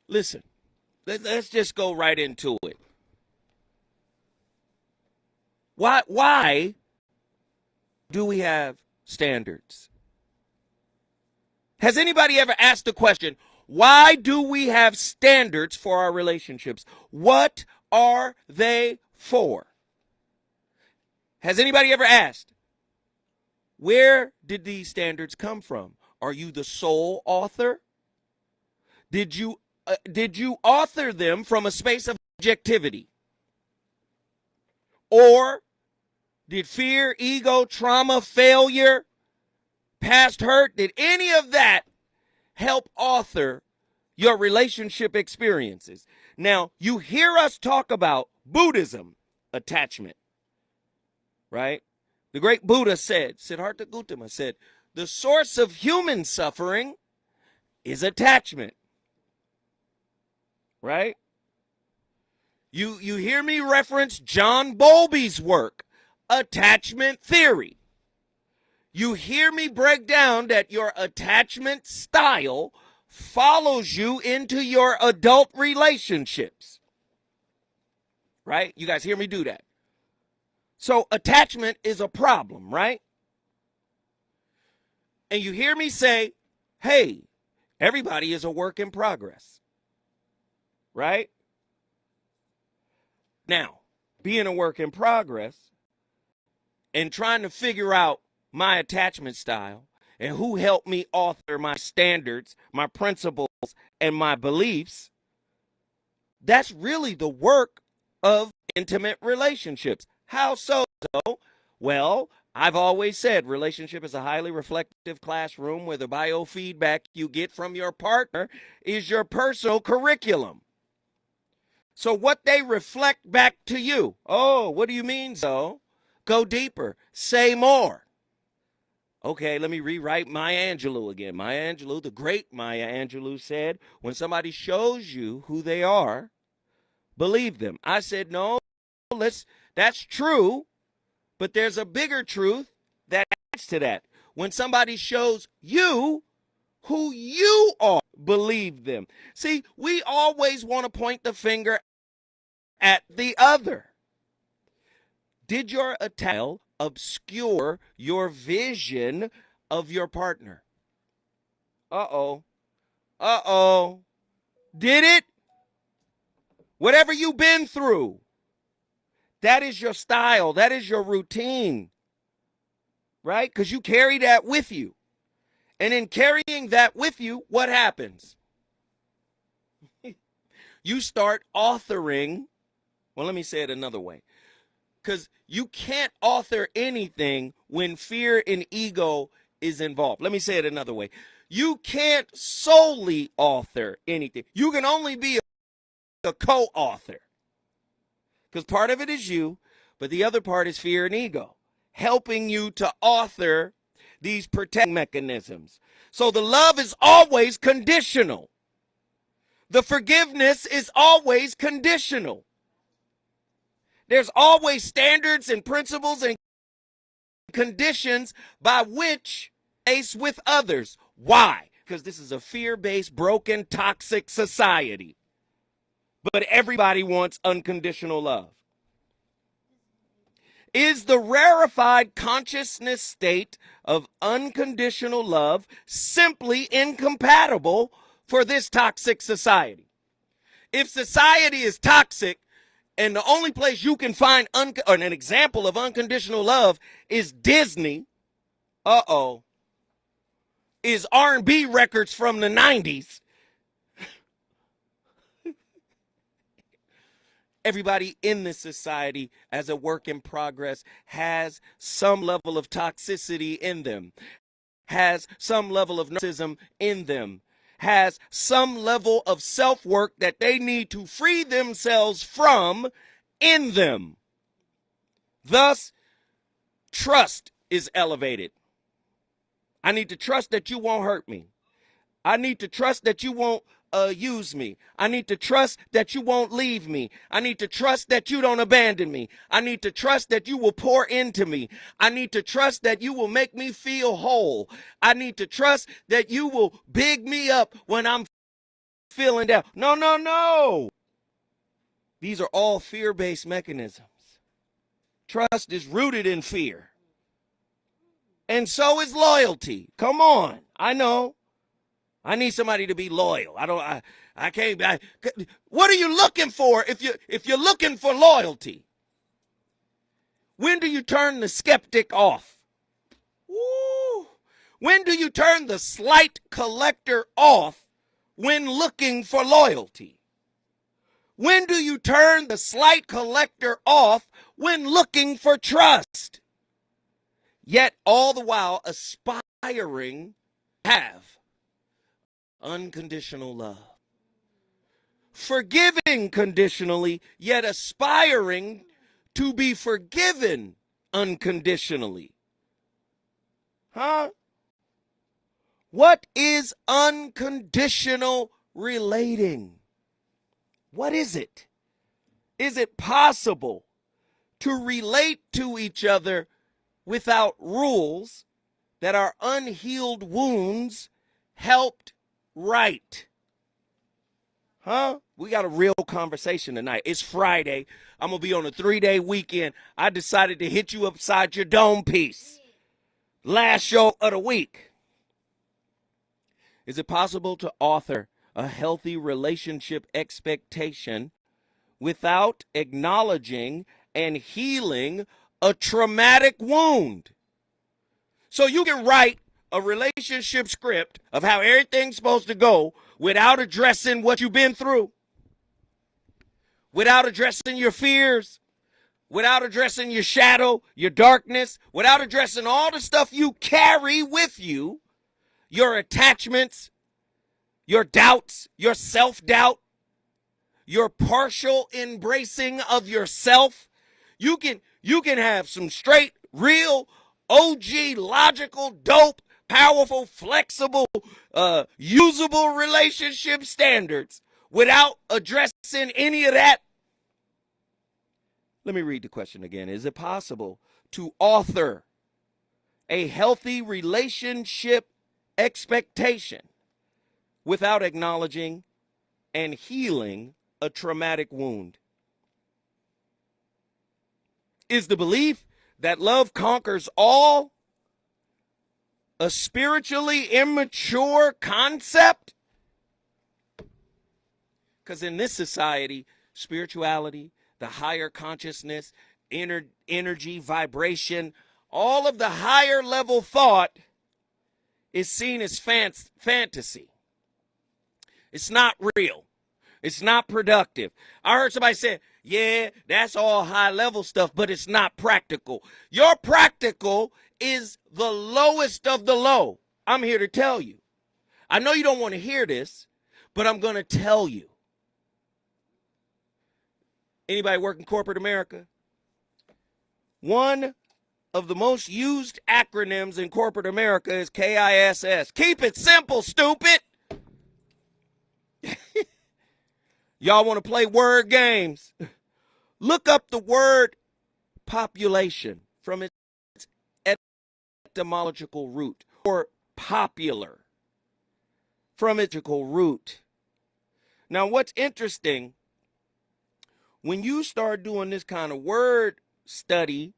Listen, let's just go right into it. Why do we have standards? Has anybody ever asked the question, why do we have standards for our relationships? What are they for? Has anybody ever asked, where did these standards come from? Are you the sole author? Did you author them from a space of objectivity? Or did fear, ego, trauma, failure, past hurt, did any of that help author your relationship experiences? Now, you hear us talk about Buddhism attachment, right? The great Buddha said, Siddhartha Gautama said, the source of human suffering is attachment. Right? You hear me reference John Bowlby's work, Attachment Theory. You hear me break down that your attachment style follows you into your adult relationships. Right? You guys hear me do that? So attachment is a problem, right? And you hear me say, hey, everybody is a work in progress. Right? Now, being a work in progress and trying to figure out my attachment style and who helped me author my standards, my principles, and my beliefs, that's really the work of intimate relationships. How so? Well, I've always said relationship is a highly reflective classroom where the biofeedback you get from your partner is your personal curriculum. So what they reflect back to you. Oh, what do you mean, so? Go deeper. Say more. Okay, let me rewrite Maya Angelou again. Maya Angelou, the great Maya Angelou, said, when somebody shows you who they are, believe them. I said, no, that's true, but there's a bigger truth that adds to that. When somebody shows you who you are, believe them. See, we always want to point the finger at the other. Did your attachment obscure your vision of your partner? Uh-oh. Did it? Whatever you've been through, that is your style. That is your routine. Right? Because you carry that with you. And in carrying that with you, what happens? You start authoring. Well, let me say it another way. Because you can't author anything when fear and ego is involved. Let me say it another way. You can't solely author anything. You can only be a co-author. Because part of it is you, but the other part is fear and ego, helping you to author these protecting mechanisms. So the love is always conditional. The forgiveness is always conditional. There's always standards and principles and conditions by which ace with others. Why? Because this is a fear-based, broken, toxic society. But everybody wants unconditional love. Is the rarefied consciousness state of unconditional love simply incompatible for this toxic society? If society is toxic and the only place you can find an example of unconditional love is Disney, is R&B records from the 90s, everybody in this society as a work in progress has some level of toxicity in them, has some level of narcissism in them, has some level of self-work that they need to free themselves from in them. Thus, trust is elevated. I need to trust that you won't hurt me. I need to trust that you won't use me. I need to trust that you won't leave me. I need to trust that you don't abandon me. I need to trust that you will pour into me. I need to trust that you will make me feel whole. I need to trust that you will big me up when I'm feeling down. No, no, no. These are all fear-based mechanisms. Trust is rooted in fear. And so is loyalty. Come on. I know. I need somebody to be loyal. I can't. What are you looking for if you're looking for loyalty? When do you turn the skeptic off? Woo. When do you turn the slight collector off when looking for loyalty? When do you turn the slight collector off when looking for trust? Yet all the while aspiring to have unconditional love. Forgiving conditionally, yet aspiring to be forgiven unconditionally. Huh? What is unconditional relating? What is it? Is it possible to relate to each other without rules that our unhealed wounds helped right? Huh? We got a real conversation tonight. It's Friday. I'm going to be on a 3-day weekend. I decided to hit you upside your dome piece. Last show of the week. Is it possible to author a healthy relationship expectation without acknowledging and healing a traumatic wound? So you can write a relationship script of how everything's supposed to go without addressing what you've been through, without addressing your fears, without addressing your shadow, your darkness, without addressing all the stuff you carry with you, your attachments, your doubts, your self-doubt, your partial embracing of yourself. You can have some straight, real, OG, logical, dope, powerful, flexible, usable relationship standards without addressing any of that. Let me read the question again. Is it possible to author a healthy relationship expectation without acknowledging and healing a traumatic wound? Is the belief that love conquers all a spiritually immature concept? Because in this society, spirituality, the higher consciousness, energy, vibration, all of the higher level thought is seen as fantasy. It's not real. It's not productive. I heard somebody say, yeah, that's all high level stuff, but it's not practical. Your practical is the lowest of the low. I'm here to tell you. I know you don't want to hear this, but I'm going to tell you. Anybody work in corporate America? One of the most used acronyms in corporate America is KISS. Keep it simple, stupid. Y'all want to play word games. Look up the word population from its etymological root, or popular from its etymological root. Now, what's interesting, when you start doing this kind of word study,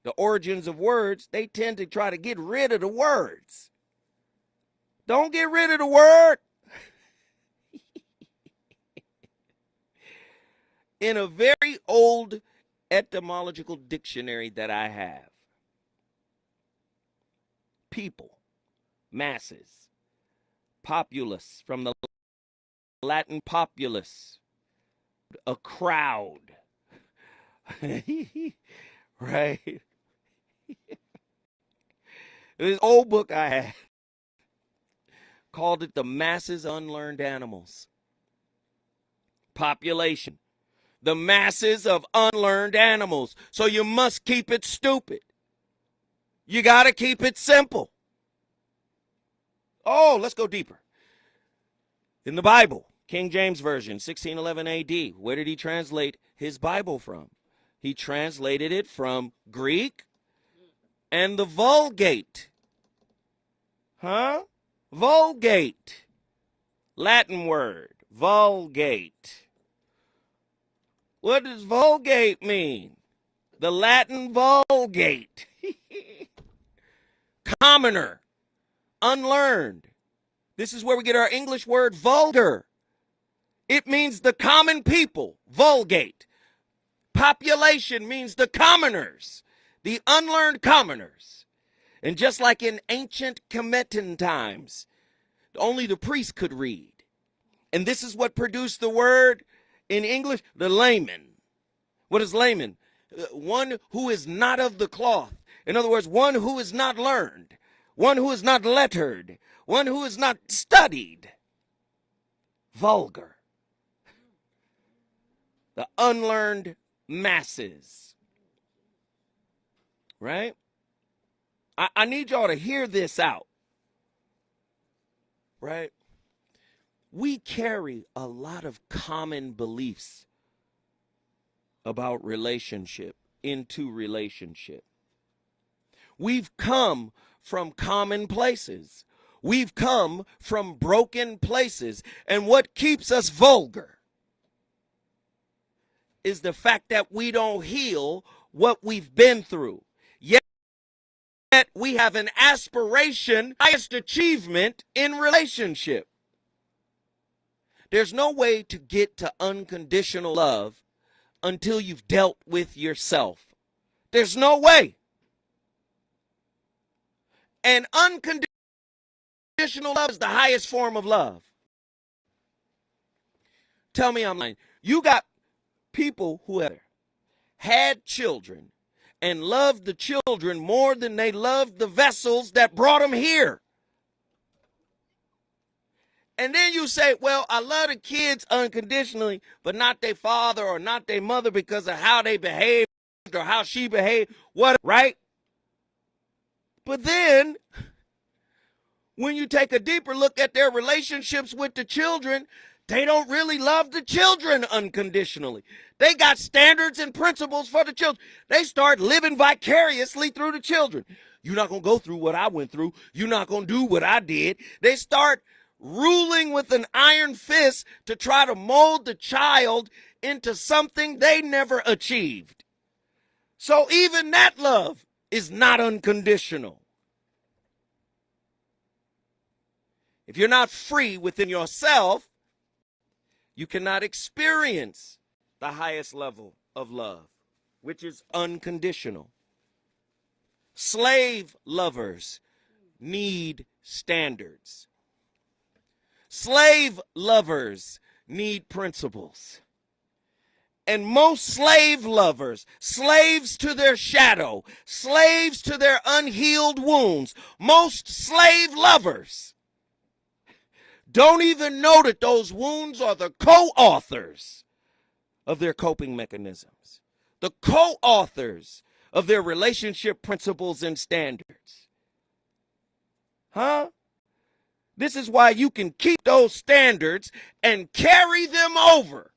the origins of words, they tend to try to get rid of the words. Don't get rid of the word. In a very old etymological dictionary that I have, people, masses, populace, from the Latin populus, a crowd, right? This old book I had called it The Masses Unlearned Animals. Population. The masses of unlearned animals. So you must keep it stupid. You got to keep it simple. Oh, let's go deeper. In the Bible, King James Version, 1611 AD, where did he translate his Bible from? He translated it from Greek and the Vulgate. Vulgate. Latin word, Vulgate. What does Vulgate mean? The Latin Vulgate. Commoner, unlearned. This is where we get our English word vulgar. It means the common people, Vulgate. Population means the commoners, the unlearned commoners. And just like in ancient Kemetan times, only the priest could read. And this is what produced the word in English, the layman. What is layman? One who is not of the cloth. In other words, one who is not learned, one who is not lettered, one who is not studied. Vulgar. The unlearned masses. Right? I need y'all to hear this out. Right? We carry a lot of common beliefs about relationship into relationship. We've come from common places. We've come from broken places. And what keeps us vulgar is the fact that we don't heal what we've been through. Yet we have an aspiration, highest achievement in relationship. There's no way to get to unconditional love until you've dealt with yourself. There's no way. And unconditional love is the highest form of love. Tell me I'm lying. You got people who have had children and loved the children more than they loved the vessels that brought them here. And then you say, well, I love the kids unconditionally, but not their father or not their mother because of how they behaved or how she behaved, what, right? But then, when you take a deeper look at their relationships with the children, they don't really love the children unconditionally. They got standards and principles for the children. They start living vicariously through the children. You're not going to go through what I went through. You're not going to do what I did. They start ruling with an iron fist to try to mold the child into something they never achieved. So even that love is not unconditional. If you're not free within yourself, you cannot experience the highest level of love, which is unconditional. Slave lovers need standards. Slave lovers need principles. And most slave lovers, slaves to their shadow, slaves to their unhealed wounds, most slave lovers don't even know that those wounds are the co-authors of their coping mechanisms, the co-authors of their relationship principles and standards. This is why you can keep those standards and carry them over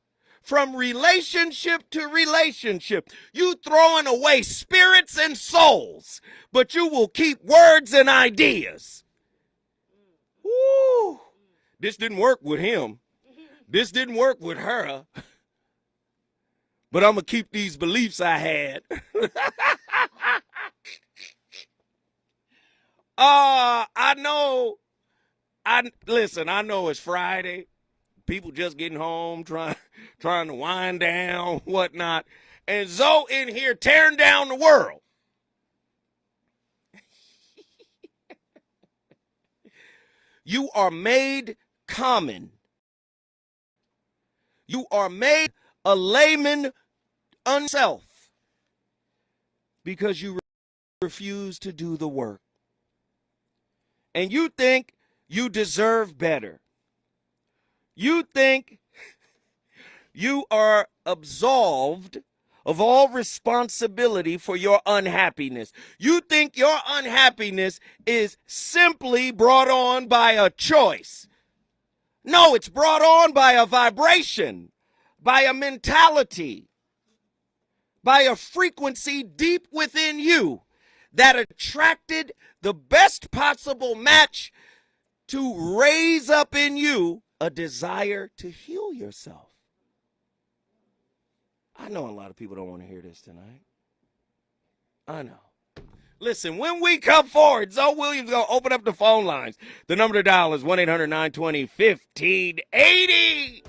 from relationship to relationship. You throwing away spirits and souls, but you will keep words and ideas. Woo! This didn't work with him. This didn't work with her. But I'm going to keep these beliefs I had. I know. Listen, I know it's Friday. People just getting home, trying to wind down, whatnot. And Zoe in here tearing down the world. You are made common. You are made a layman unself because you refuse to do the work. And you think you deserve better. You think you are absolved of all responsibility for your unhappiness. You think your unhappiness is simply brought on by a choice. No, it's brought on by a vibration, by a mentality, by a frequency deep within you that attracted the best possible match to raise up in you a desire to heal yourself. I know a lot of people don't want to hear this tonight. I know. Listen, when we come forward, Zoe Williams going to open up the phone lines. The number to dial is 1-800-920-1580.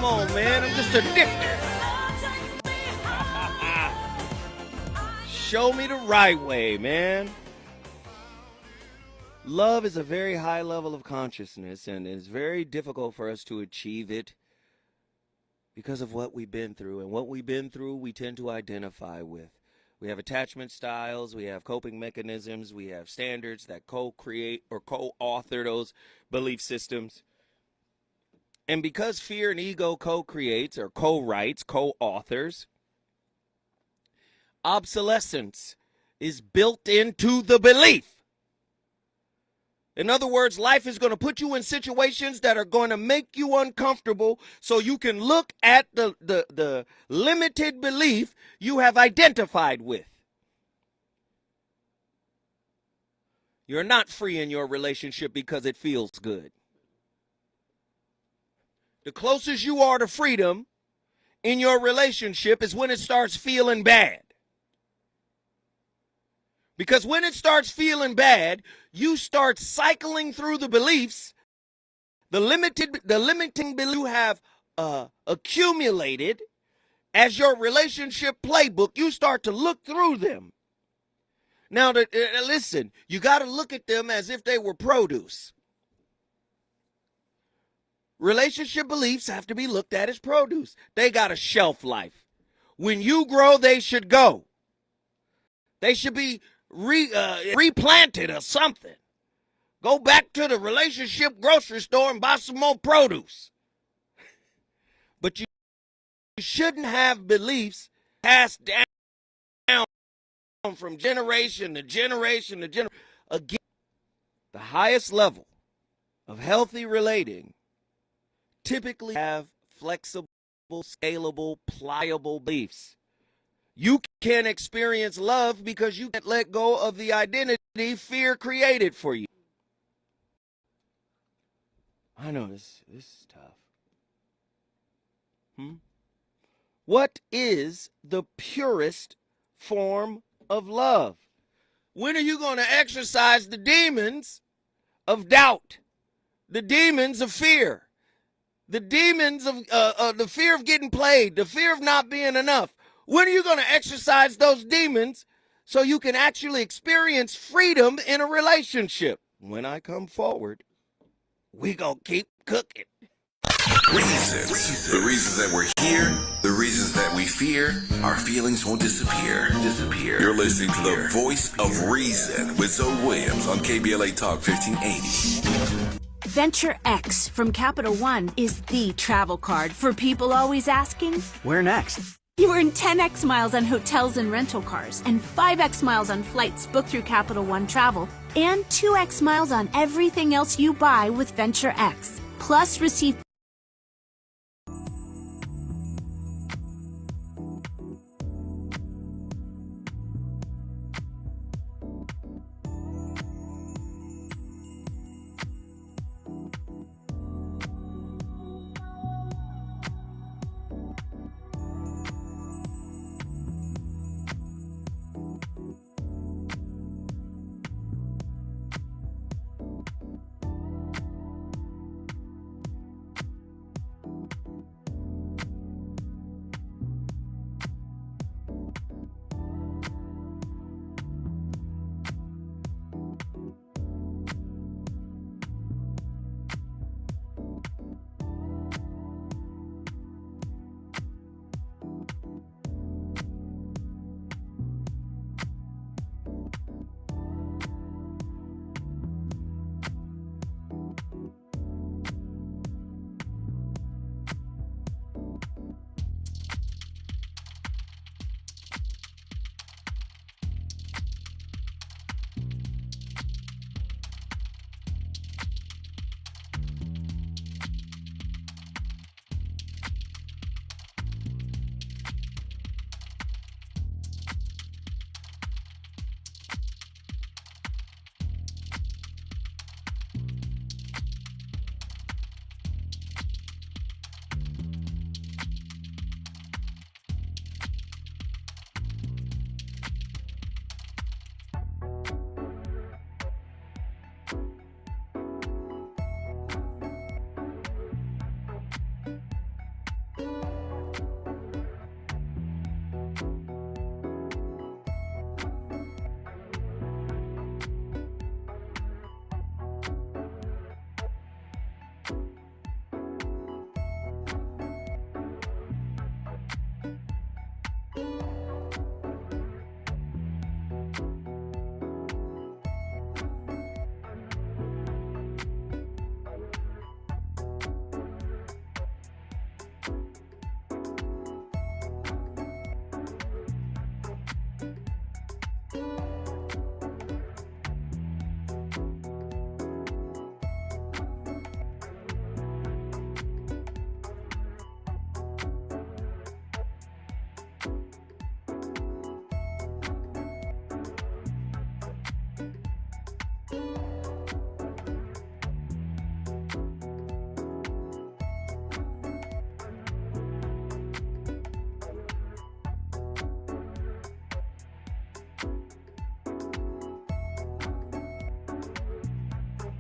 Come on, man. I'm just addicted. Show me the right way, man. Love is a very high level of consciousness, and it's very difficult for us to achieve it because of what we've been through. And what we've been through, we tend to identify with. We have attachment styles, we have coping mechanisms, we have standards that co-create or co-author those belief systems. And because fear and ego co-creates or co-writes, co-authors, obsolescence is built into the belief. In other words, life is going to put you in situations that are going to make you uncomfortable so you can look at the limited belief you have identified with. You're not free in your relationship because it feels good. The closest you are to freedom in your relationship is when it starts feeling bad. Because when it starts feeling bad, you start cycling through the beliefs, the limiting beliefs you have accumulated as your relationship playbook. You start to look through them. Now, listen, you got to look at them as if they were produce. Relationship beliefs have to be looked at as produce. They got a shelf life. When you grow, they should go. They should be replanted or something. Go back to the relationship grocery store and buy some more produce. But you shouldn't have beliefs passed down from generation to generation to generation. Again, the highest level of healthy relating typically have flexible, scalable, pliable beliefs. You can experience love because you can't let go of the identity fear created for you. I know this is tough. What is the purest form of love? When are you going to exercise the demons of doubt, the demons of fear, the demons of the fear of getting played, the fear of not being enough? When are you going to exercise those demons so you can actually experience freedom in a relationship? When I come forward, we going to keep cooking. Reasons. The reasons that we're here, the reasons that we fear, our feelings won't disappear. You're listening to the voice of reason with Zoe Williams on Kbla Talk 1580. Venture X from Capital One is the travel card for people always asking, where next? You earn 10x miles on hotels and rental cars, and 5x miles on flights booked through Capital One Travel, and 2x miles on everything else you buy with Venture X. Plus, receive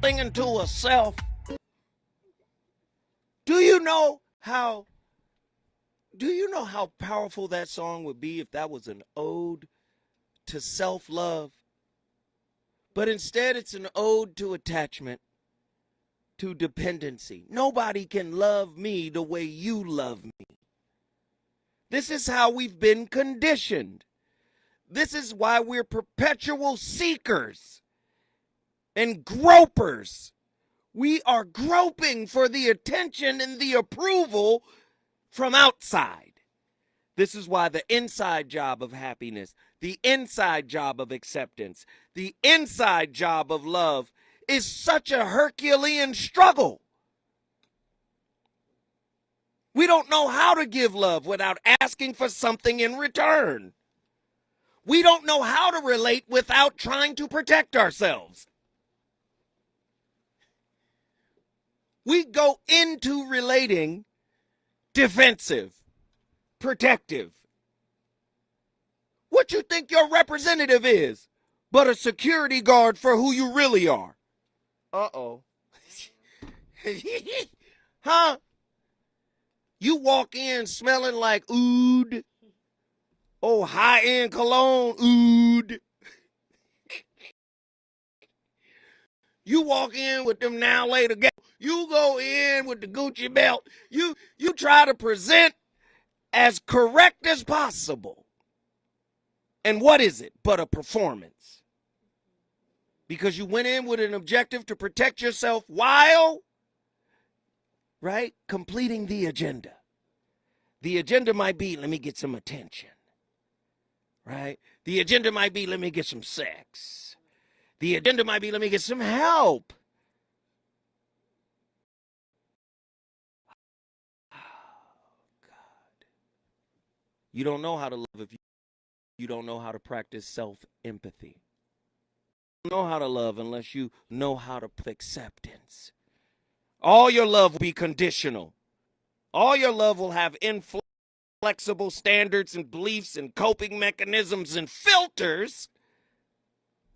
Thinking to herself, do you know how powerful that song would be if that was an ode to self-love? But instead it's an ode to attachment, to dependency. Nobody can love me the way you love me. This is how we've been conditioned. This is why we're perpetual seekers and gropers. We are groping for the attention and the approval from outside. This is why the inside job of happiness, the inside job of acceptance, the inside job of love is such a Herculean struggle. We don't know how to give love without asking for something in return. We don't know how to relate without trying to protect ourselves. We go into relating defensive, protective. What you think your representative is but a security guard for who you really are? Uh-oh. Huh? You walk in smelling like oud. Oh, high-end cologne, oud. You walk in with them now later. You go in with the Gucci belt. You try to present as correct as possible. And what is it but a performance? Because you went in with an objective to protect yourself while, right, completing the agenda. The agenda might be, let me get some attention, right? The agenda might be, let me get some sex. The agenda might be, let me get some help. You don't know how to love if you don't know how to practice self-empathy. You don't know how to love unless you know how to acceptance. All your love will be conditional. All your love will have inflexible standards and beliefs and coping mechanisms and filters.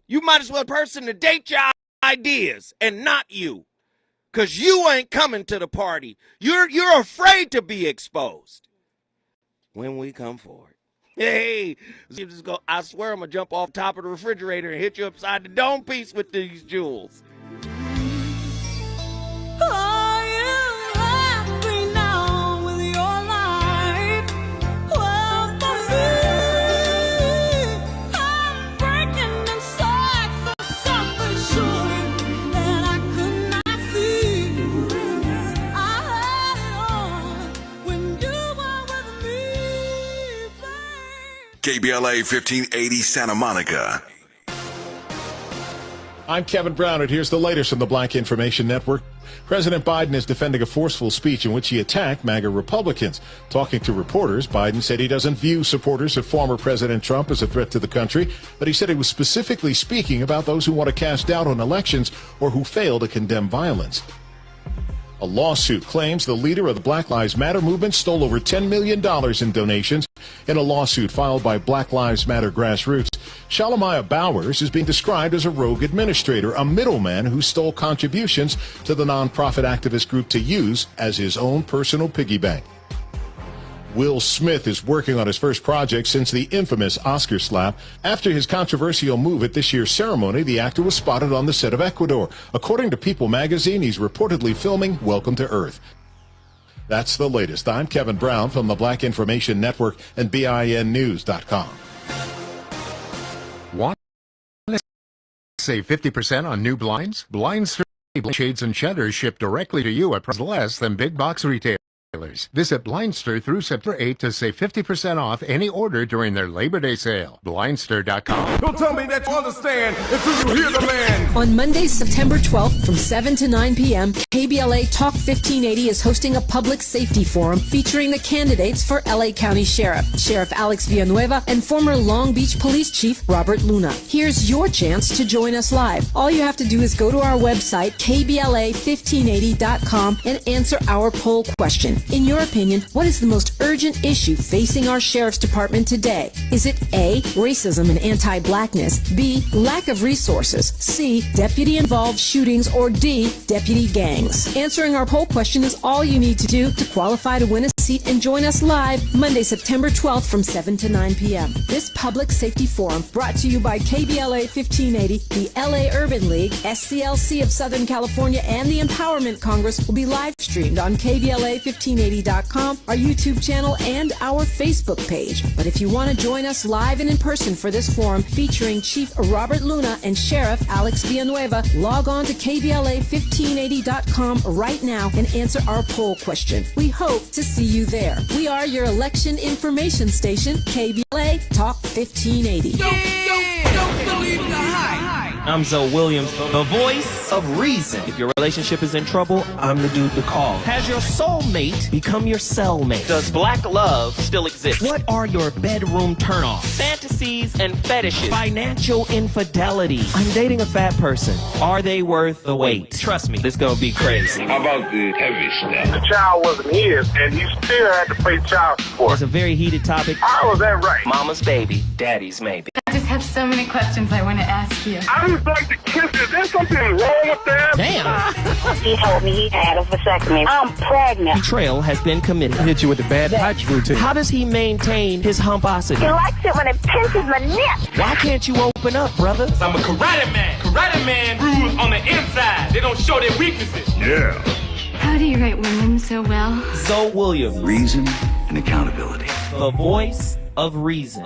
You might as well person to date your ideas and not you. Because you ain't coming to the party. You're afraid to be exposed. When we come forward. Hey, just go. I swear I'm going to jump off top of the refrigerator and hit you upside the dome piece with these jewels. Are you happy now with your life? Well, for me, I'm breaking inside for something sure that I could not see. I had it all when you were with me, babe. KBLA 1580 Santa Monica. I'm Kevin Brown, and here's the latest from the Black Information Network. President Biden is defending a forceful speech in which he attacked MAGA Republicans. Talking to reporters, Biden said he doesn't view supporters of former President Trump as a threat to the country, but he said he was specifically speaking about those who want to cast doubt on elections or who fail to condemn violence. A lawsuit claims the leader of the Black Lives Matter movement stole over $10 million in donations in a lawsuit filed by Black Lives Matter grassroots. Shalomaya Bowers is being described as a rogue administrator, a middleman who stole contributions to the nonprofit activist group to use as his own personal piggy bank. Will Smith is working on his first project since the infamous Oscar slap. After his controversial move at this year's ceremony, the actor was spotted on the set of Ecuador. According to People magazine, he's reportedly filming Welcome to Earth. That's the latest. I'm Kevin Brown from the Black Information Network and BINnews.com. Want to save 50% on new blinds? Blinds, shades, and shutters shipped directly to you at price less than big box retailers. Visit Blindster through September 8 to save 50% off any order during their Labor Day sale. Blindster.com. Don't tell me that you understand until you hear the man. On Monday, September 12th from 7 to 9 p.m., KBLA Talk 1580 is hosting a public safety forum featuring the candidates for LA County Sheriff, Sheriff Alex Villanueva, and former Long Beach Police Chief Robert Luna. Here's your chance to join us live. All you have to do is go to our website, kbla1580.com, and answer our poll question. In your opinion, what is the most urgent issue facing our Sheriff's Department today? Is it A, racism and anti-blackness, B, lack of resources, C, deputy-involved shootings, or D, deputy gangs? Answering our poll question is all you need to do to qualify to win a seat and join us live Monday, September 12th from 7 to 9 p.m. This public safety forum brought to you by KBLA 1580, the LA Urban League, SCLC of Southern California, and the Empowerment Congress will be live streamed on KBLA1580.com, our YouTube channel, and our Facebook page. But if you want to join us live and in person for this forum featuring Chief Robert Luna and Sheriff Alex Villanueva, log on to KBLA1580.com right now and answer our poll question. We hope to see you there. We are your election information station, KBLA Talk 1580. Don't believe the hype. I'm Zoe Williams, the voice of reason. If your relationship is in trouble, I'm the dude to call. Has your soulmate become your cellmate? Does black love still exist? What are your bedroom turnoffs? Fantasies and fetishes. Financial infidelity. I'm dating a fat person. Are they worth the wait? Trust me, this gonna be crazy. How about the heavy stuff? The child wasn't his, and he still had to pay child support. It's a very heated topic. How was that right? Mama's baby, daddy's maybe. I just have so many questions I want to ask you. I just like to kiss. Is there something wrong with that? Damn. He told me he had a vasectomy. I'm pregnant. Betrayal has been committed. Hit you with the bad pipes routine. How does he maintain his humposity? He likes it when it pinches my neck. Why can't you open up, brother? I'm a karate man. Karate man rules on the inside. They don't show their weaknesses. Yeah. How do you write women so well? Zoe Williams, Reason and accountability. the voice of reason.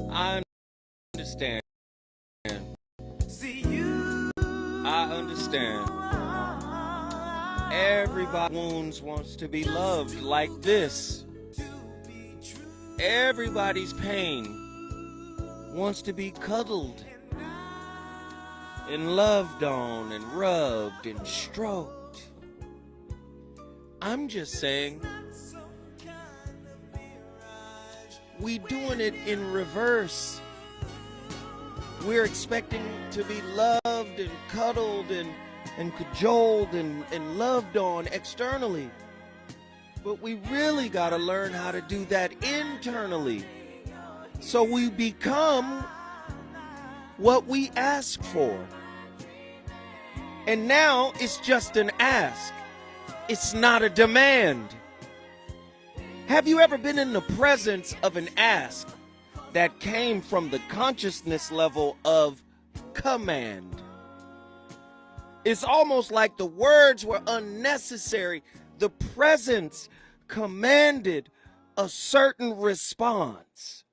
I understand. I understand. Everybody wounds wants to be loved like this. Everybody's pain wants to be cuddled and loved on and rubbed and stroked. I'm just saying, we doing it in reverse. We're expecting to be loved and cuddled and cajoled and loved on externally. But we really got to learn how to do that internally. So we become what we ask for. And now it's just an ask. It's not a demand. Have you ever been in the presence of an ask that came from the consciousness level of command? It's almost like the words were unnecessary. The presence commanded a certain response.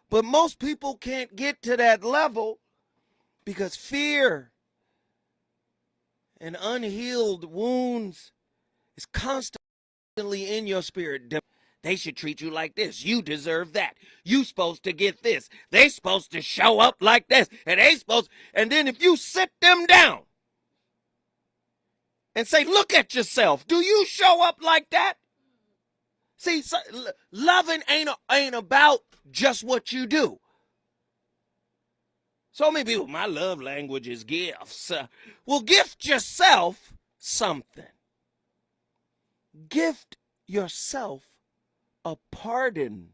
But most people can't get to that level because fear and unhealed wounds is constantly in your spirit. They should treat you like this. You deserve that. You supposed to get this. They supposed to show up like this. And then if you sit them down and say, look at yourself. Do you show up like that? See, loving ain't about just what you do. So many people, my love language is gifts. Well, gift yourself something. Gift yourself a pardon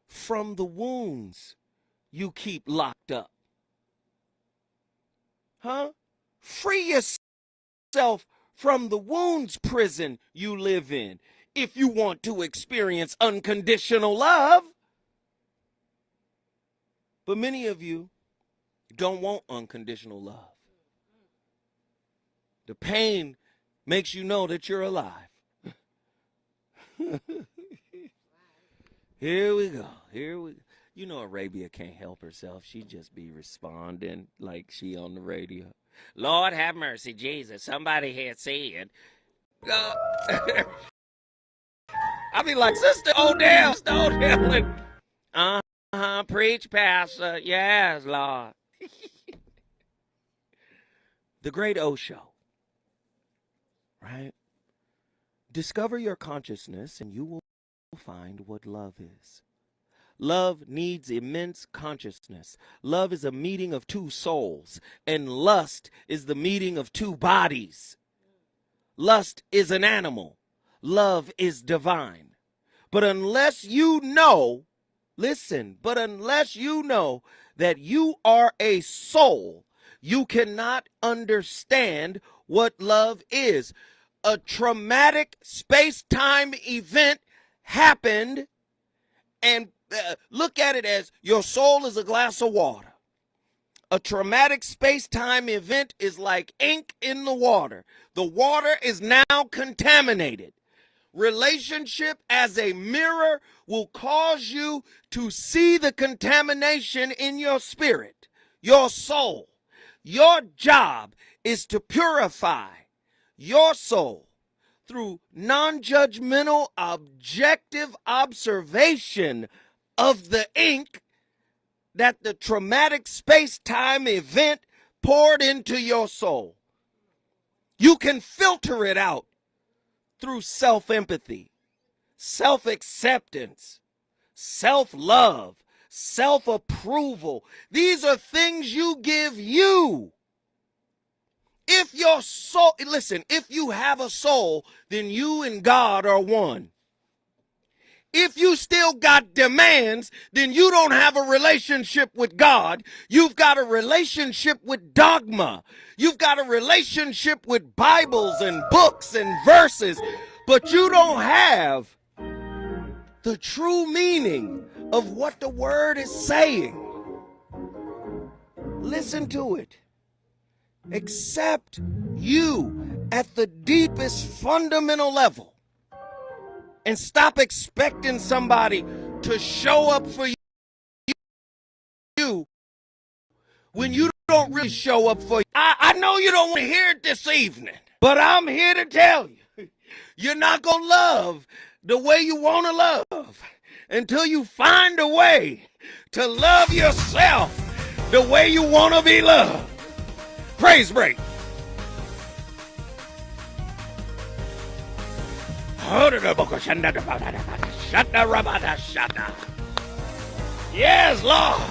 from the wounds you keep locked up. Free yourself from the wounds prison you live in if you want to experience unconditional love. But many of you don't want unconditional love. The pain makes you know that you're alive. Here we go. You know Arabia can't help herself. She just be responding like she on the radio. Lord have mercy, Jesus. Somebody here said. I be like, Sister Odell. Preach, Pastor. Yes, Lord. The Great Osho. Right? Discover your consciousness and you will find what love is. Love needs immense consciousness. Love is a meeting of two souls, and lust is the meeting of two bodies. Lust is an animal. Love is divine. But unless you know, listen, but unless you know that you are a soul, you cannot understand what love is. A traumatic space-time event happened, and look at it as your soul is a glass of water. A traumatic space-time event is like ink in the water. The water is now contaminated. Relationship as a mirror will cause you to see the contamination in your spirit, your soul. Your job is to purify your soul through non-judgmental, objective observation of the ink that the traumatic space-time event poured into your soul. You can filter it out through self-empathy, self-acceptance, self-love, self-approval. These are things you give you. If your soul, listen, if you have a soul, then you and God are one. If you still got demands, then you don't have a relationship with God. You've got a relationship with dogma. You've got a relationship with Bibles and books and verses, but you don't have the true meaning of what the word is saying. Listen to it. Accept you at the deepest fundamental level and stop expecting somebody to show up for you when you don't really show up for you. I know you don't want to hear it this evening, but I'm here to tell you, you're not going to love the way you want to love until you find a way to love yourself the way you want to be loved. Praise break. Yes, Lord.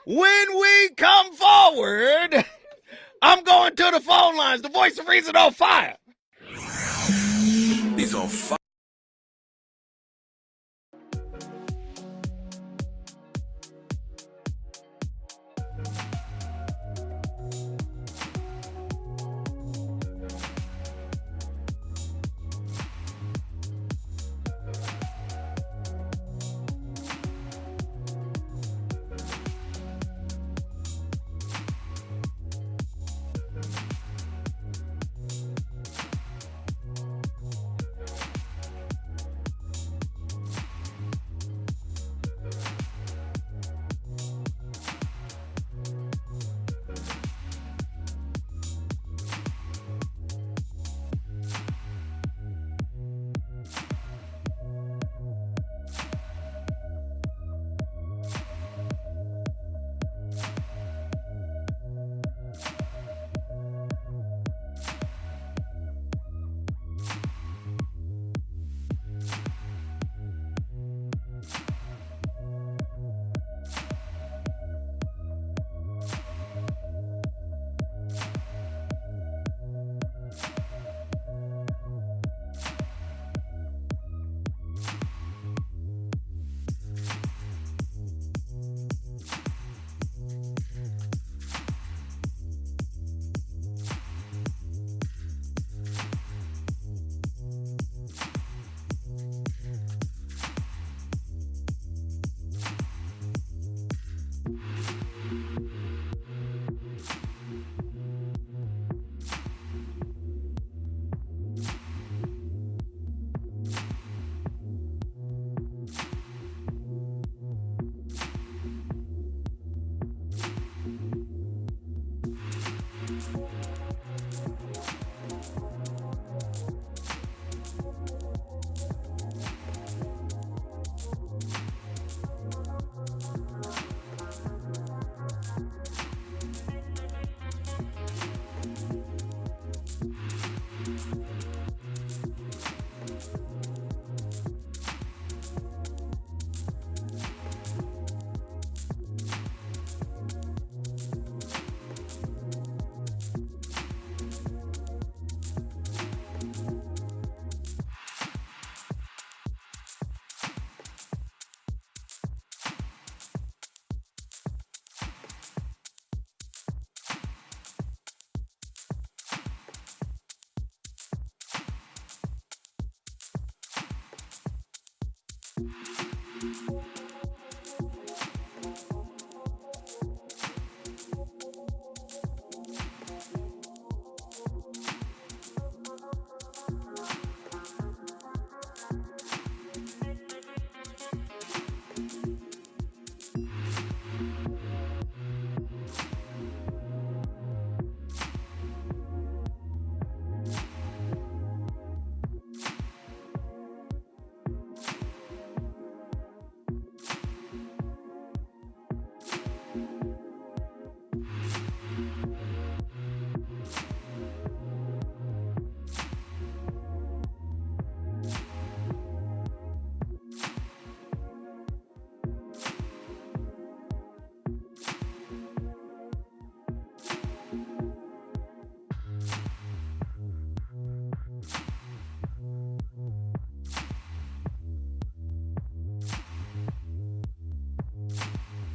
When we come forward, I'm going to the phone lines. The voice of reason on fire. He's on fire.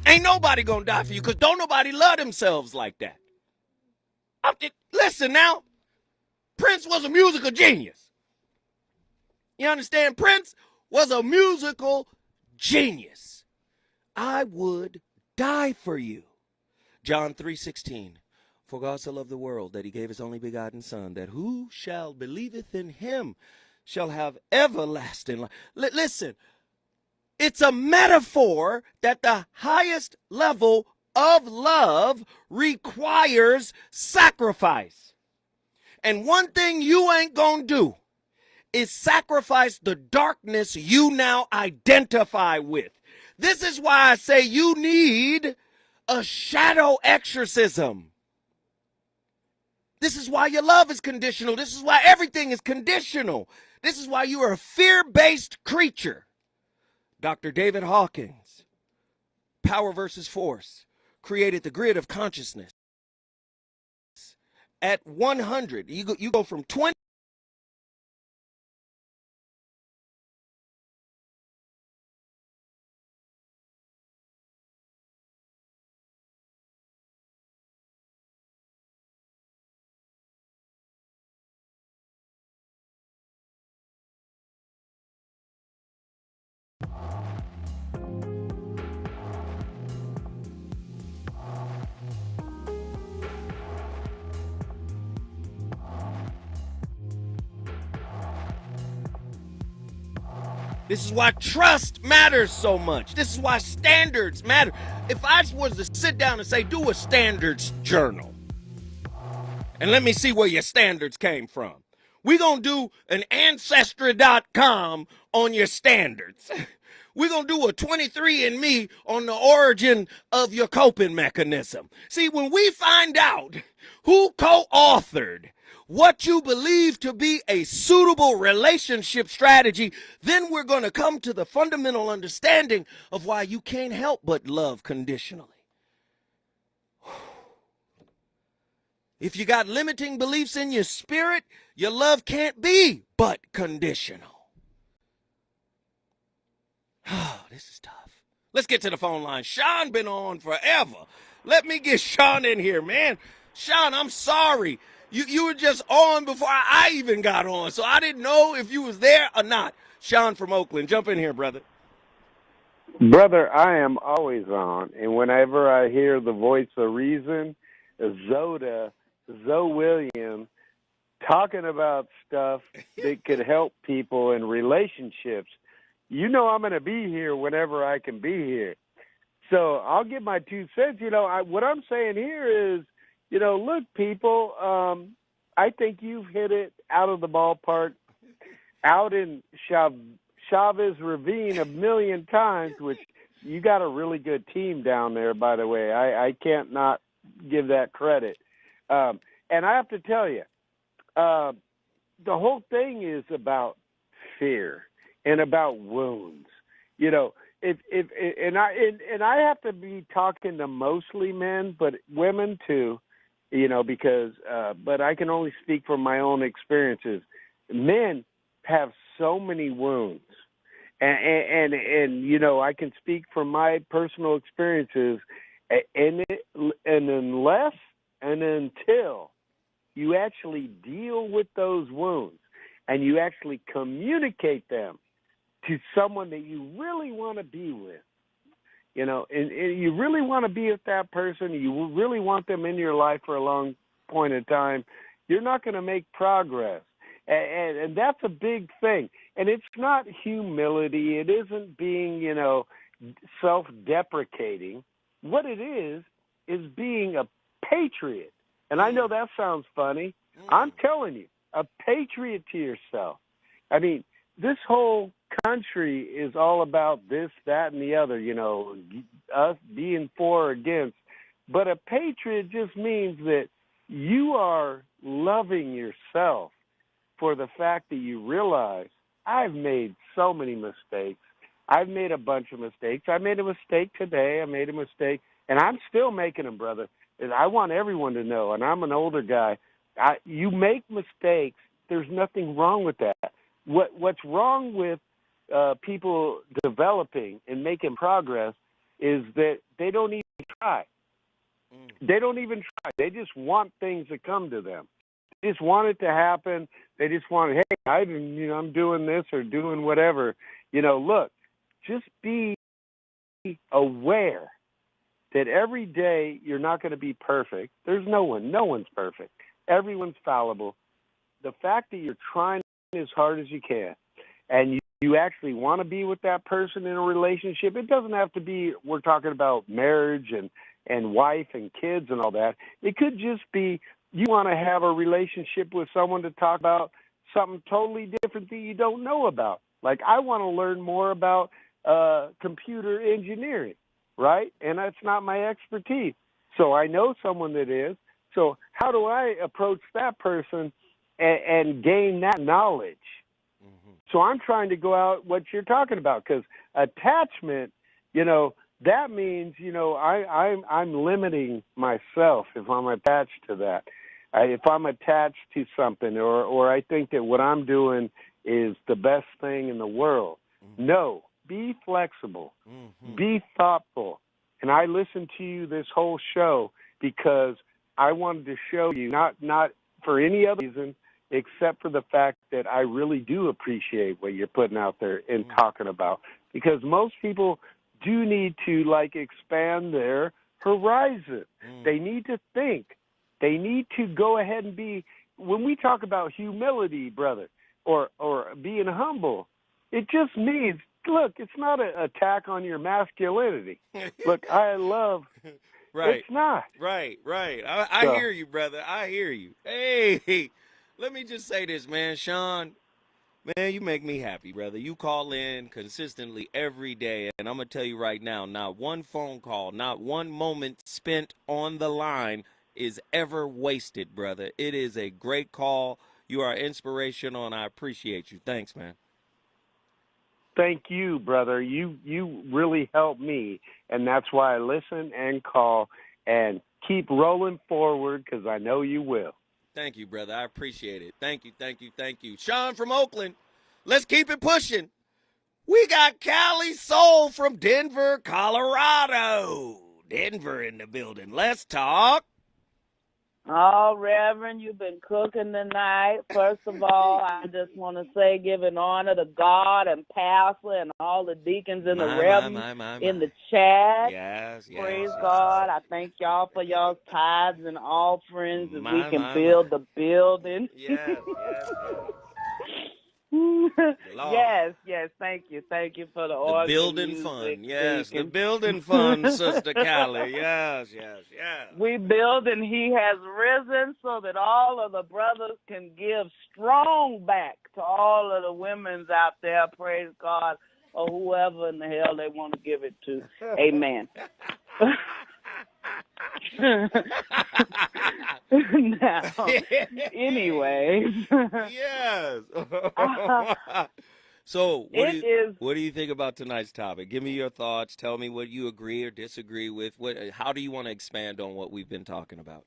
Ain't nobody gonna die for you because don't nobody love themselves like that. Listen now, Prince was a musical genius. You understand? Prince was a musical genius. I would die for you. John 3:16. For God so loved the world that he gave his only begotten Son, that who shall believeth in him shall have everlasting life. Listen, it's a metaphor that the highest level of love requires sacrifice. And one thing you ain't gonna do is sacrifice the darkness you now identify with. This is why I say you need a shadow exorcism. This is why your love is conditional. This is why everything is conditional. This is why you are a fear-based creature. Dr. David Hawkins, Power versus Force, created the grid of consciousness. At 100, you go from 20. This is why trust matters so much. This is why standards matter. If I was to sit down and say, do a standards journal, and let me see where your standards came from. We're going to do an Ancestry.com on your standards. We're going to do a 23andMe on the origin of your coping mechanism. See, when we find out who co-authored what you believe to be a suitable relationship strategy, then we're going to come to the fundamental understanding of why you can't help but love conditionally. If you got limiting beliefs in your spirit, your love can't be but conditional. Oh, this is tough. Let's get to the phone line. Sean been on forever. Let me get Sean in here, man. Sean, I'm sorry. You were just on before I even got on, so I didn't know if you was there or not. Sean from Oakland, jump in here, brother. Brother, I am always on, and whenever I hear the voice of reason, Zoe Williams, talking about stuff that could help people in relationships, you know I'm going to be here whenever I can be here. So I'll give my 2 cents. What I'm saying here is, look, people, I think you've hit it out of the ballpark, out in Chavez Ravine a million times, which you got a really good team down there, by the way. I can't not give that credit. And I have to tell you, the whole thing is about fear and about wounds. And I have to be talking to mostly men, but women too, because but I can only speak from my own experiences. Men have so many wounds, and I can speak from my personal experiences, and unless and until you actually deal with those wounds and you actually communicate them, to someone that you really want to be with, you know, and you really want to be with that person, you really want them in your life for a long point of time, you're not going to make progress. And that's a big thing. And it's not humility. It isn't being, you know, self-deprecating. What it is being a patriot. And I know that sounds funny. I'm telling you, a patriot to yourself. I mean, this whole country is all about this, that, and the other, you know, us being for or against. But a patriot just means that you are loving yourself for the fact that you realize I've made so many mistakes. I've made a bunch of mistakes. I made a mistake today. I made a mistake, and I'm still making them, brother. And I want everyone to know, and I'm an older guy, you make mistakes. There's nothing wrong with that. What's wrong with people developing and making progress is that they don't even try. They don't even try. They just want things to come to them. They just want it to happen. They just want, hey, I'm doing this or doing whatever. You know, look, just be aware that every day you're not going to be perfect. There's no one's perfect. Everyone's fallible. The fact that you're trying as hard as you can and you actually want to be with that person in a relationship, it doesn't have to be, we're talking about marriage and wife and kids and all that. It could just be you want to have a relationship with someone to talk about something totally different that you don't know about. Like, I want to learn more about computer engineering, right? And that's not my expertise. So I know someone that is. So how do I approach that person and gain that knowledge? So I'm trying to go out what you're talking about, because attachment, you know, that means, you know, I'm limiting myself if I'm attached to that. If I'm attached to something or I think that what I'm doing is the best thing in the world. No, be flexible, be thoughtful. And I listened to you this whole show because I wanted to show you, not for any other reason, except for the fact that I really do appreciate what you're putting out there and talking about. Because most people do need to, like, expand their horizon. They need to think. They need to go ahead and be, when we talk about humility, brother, or being humble, it just means, look, it's not an attack on your masculinity. Look, I love, Right. It's not. Right. I hear you, brother. I hear you. Hey, let me just say this, man. Sean, man, you make me happy, brother. You call in consistently every day, and I'm going to tell you right now, not one phone call, not one moment spent on the line is ever wasted, brother. It is a great call. You are inspirational, and I appreciate you. Thanks, man. Thank you, brother. You really help me, and that's why I listen and call and keep rolling forward, because I know you will. Thank you, brother. I appreciate it. Thank you. Sean from Oakland, let's keep it pushing. We got Cali Soul from Denver, Colorado. Denver in the building. Let's talk. Oh, Reverend, you've been cooking tonight. First of all, I just want to say, giving honor to God and Pastor and all the deacons and the reverends in the chat. Yes. Praise God. I thank y'all for y'all's tithes and offerings as we can build the building. Yes. Yes. Thank you for the organ building music, fund. Yes, Deacon. the building fund, Sister Callie. Yes. We build, and He has risen so that all of the brothers can give strong back to all of the women's out there. Praise God, or whoever in the hell they want to give it to. Amen. Now, anyway. Yes. So, what do you think about tonight's topic? Give me your thoughts. Tell me what you agree or disagree with. How do you want to expand on what we've been talking about?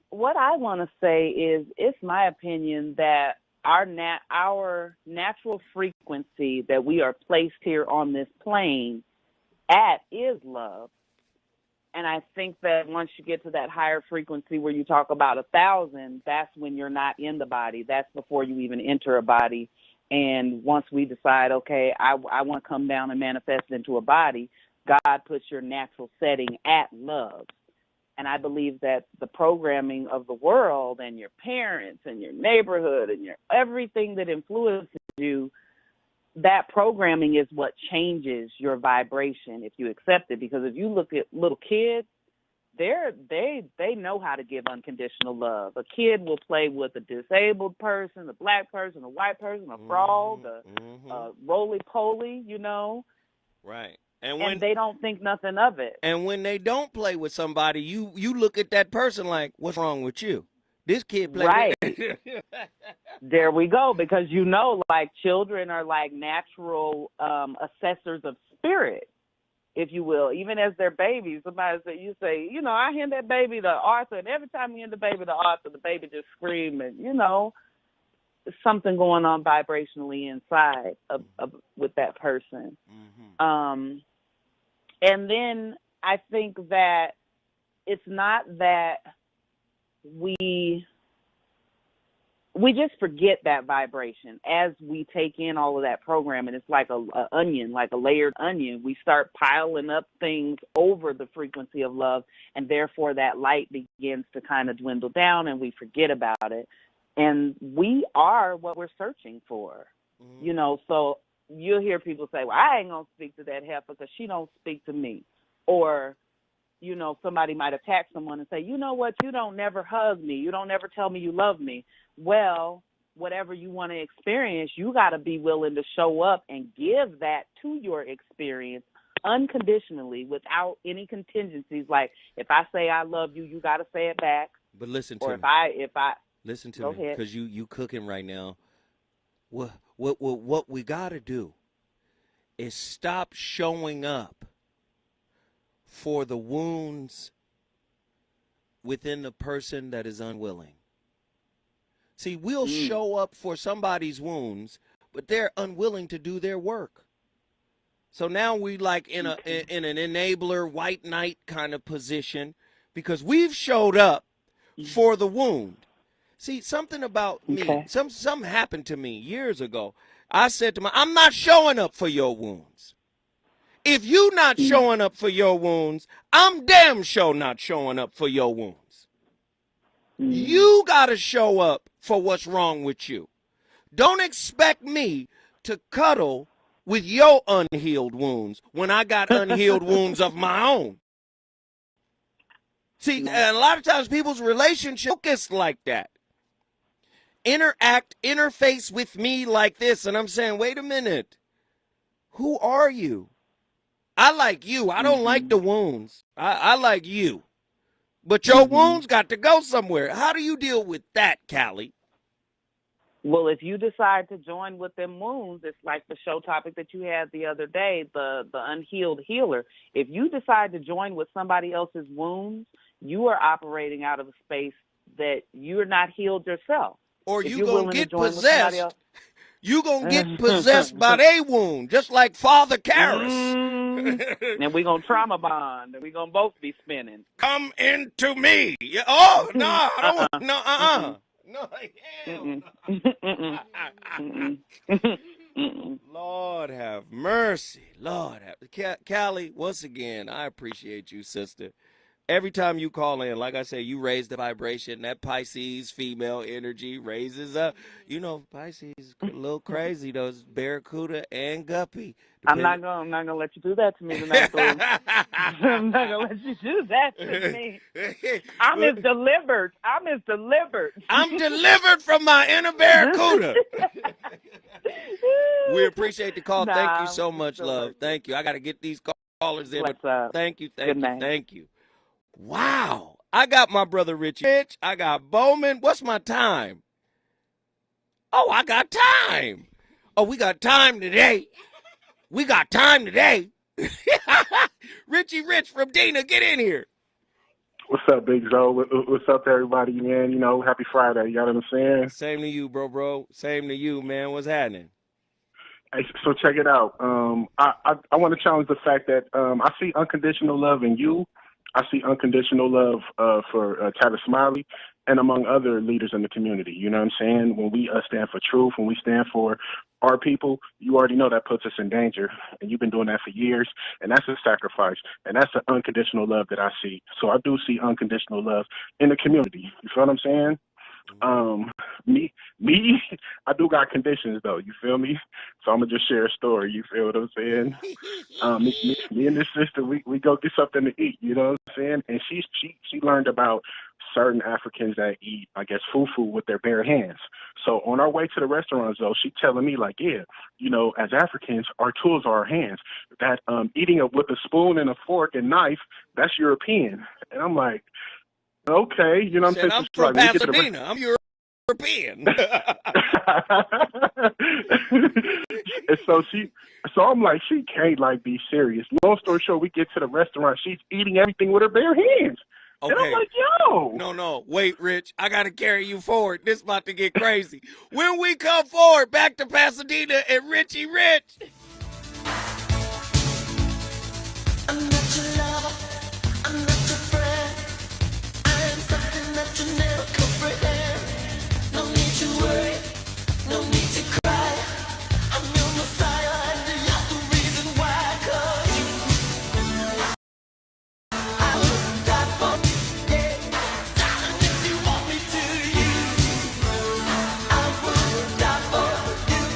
What I want to say is, it's my opinion that our natural frequency that we are placed here on this plane at is love. And I think that once you get to that higher frequency where you talk about 1,000, that's when you're not in the body. That's before you even enter a body. And once we decide, okay, I want to come down and manifest into a body, God puts your natural setting at love. And I believe that the programming of the world and your parents and your neighborhood and your everything that influences you, that programming is what changes your vibration if you accept it. Because if you look at little kids, they know how to give unconditional love. A kid will play with a disabled person, a black person, a white person, a frog, a roly-poly, you know. Right. And they don't think nothing of it. And when they don't play with somebody, you look at that person like, what's wrong with you? This kid play right. with There we go, because you know, like, children are like natural assessors of spirit, if you will. Even as they're babies, you say, you know, I hand that baby to Arthur, and every time you hand the baby to Arthur, the baby just screams, and, you know, there's something going on vibrationally inside of with that person. Mm-hmm. And then I think that it's not that we just forget that vibration as we take in all of that programming. It's like a onion, like a layered onion. We start piling up things over the frequency of love, and therefore that light begins to kind of dwindle down, and we forget about it. And we are what we're searching for, you know. So you'll hear people say, well, I ain't going to speak to that heifer because she don't speak to me. Or, you know, somebody might attack someone and say, you know what, you don't never hug me. You don't never tell me you love me. Well, whatever you want to experience, you got to be willing to show up and give that to your experience unconditionally without any contingencies. Like, if I say I love you, you got to say it back. But listen to me. If I listen to go me, because you cooking right now. What we got to do is stop showing up for the wounds within the person that is unwilling. See, we'll show up for somebody's wounds, but they're unwilling to do their work. So now we like in an enabler, white knight kind of position, because we've showed up for the wound. See, something about me, something happened to me years ago. I said to I'm not showing up for your wounds. If you not showing up for your wounds, I'm damn sure not showing up for your wounds. You got to show up for what's wrong with you. Don't expect me to cuddle with your unhealed wounds when I got unhealed wounds of my own. See, and a lot of times people's relationships focus like that. Interface with me like this, and I'm saying, wait a minute. Who are you? I like you. I don't like the wounds. I like you. But your wounds got to go somewhere. How do you deal with that, Callie? Well, if you decide to join with them wounds, it's like the show topic that you had the other day, the unhealed healer. If you decide to join with somebody else's wounds, you are operating out of a space that you're not healed yourself. Or you gonna get possessed. You gonna get possessed by a wound, just like Father Karras. And we gonna trauma bond, and we gonna both be spinning. Come into me. Oh no, I don't want no. Lord have mercy. Lord have Callie, once again, I appreciate you, sister. Every time you call in, like I say, you raise the vibration. That Pisces female energy raises up. You know, Pisces is a little crazy. Those Barracuda and Guppy. I'm not gonna let you do that to me tonight, boo. I'm not gonna let you do that to me. I'm as delivered. I'm delivered from my inner Barracuda. We appreciate the call. Thank you so much, love. Thank you. I got to get these callers in. What's up? Thank you. Thank you. Wow. I got my brother Richie Rich. I got Bowman. What's my time? Oh, I got time. Oh, we got time today. Richie Rich from Dina, get in here. What's up, Big Zo? What's up to everybody, man? You know, happy Friday. You know what I'm saying? Same to you, bro. Same to you, man. What's happening? Hey, so check it out. I want to challenge the fact that I see unconditional love in you. I see unconditional love for Tavis Smiley. and among other leaders in the community. You know what I'm saying? When we stand for truth, when we stand for our people, you already know that puts us in danger. And you've been doing that for years, and that's a sacrifice. And that's an unconditional love that I see. So I do see unconditional love in the community. You feel what I'm saying? Me, I do got conditions though. You feel me? So I'm gonna just share a story. You feel what I'm saying? Me and this sister, we go get something to eat. You know what I'm saying? And she learned about certain Africans that eat, I guess, fufu with their bare hands. So on our way to the restaurant, though, she telling me like, yeah, you know, as Africans, our tools are our hands. That eating with a spoon and a fork and knife, that's European. And I'm like, okay, you know what I'm saying? I'm So from like, when we get to the Pasadena. I'm European. And so I'm like, she can't like be serious. Long story short, we get to the restaurant. She's eating everything with her bare hands. Okay. And I'm like, yo. No. Wait, Rich. I got to carry you forward. This about to get crazy. When we come forward back to Pasadena and Richie Rich. I'm not your lover, I'm not your friend. I am something that you never comprehend. No need to worry, no need to cry. I'm your Messiah and you're the reason why. 'Cause I would die for you, yeah. Darling, if you want me to, I would die for you.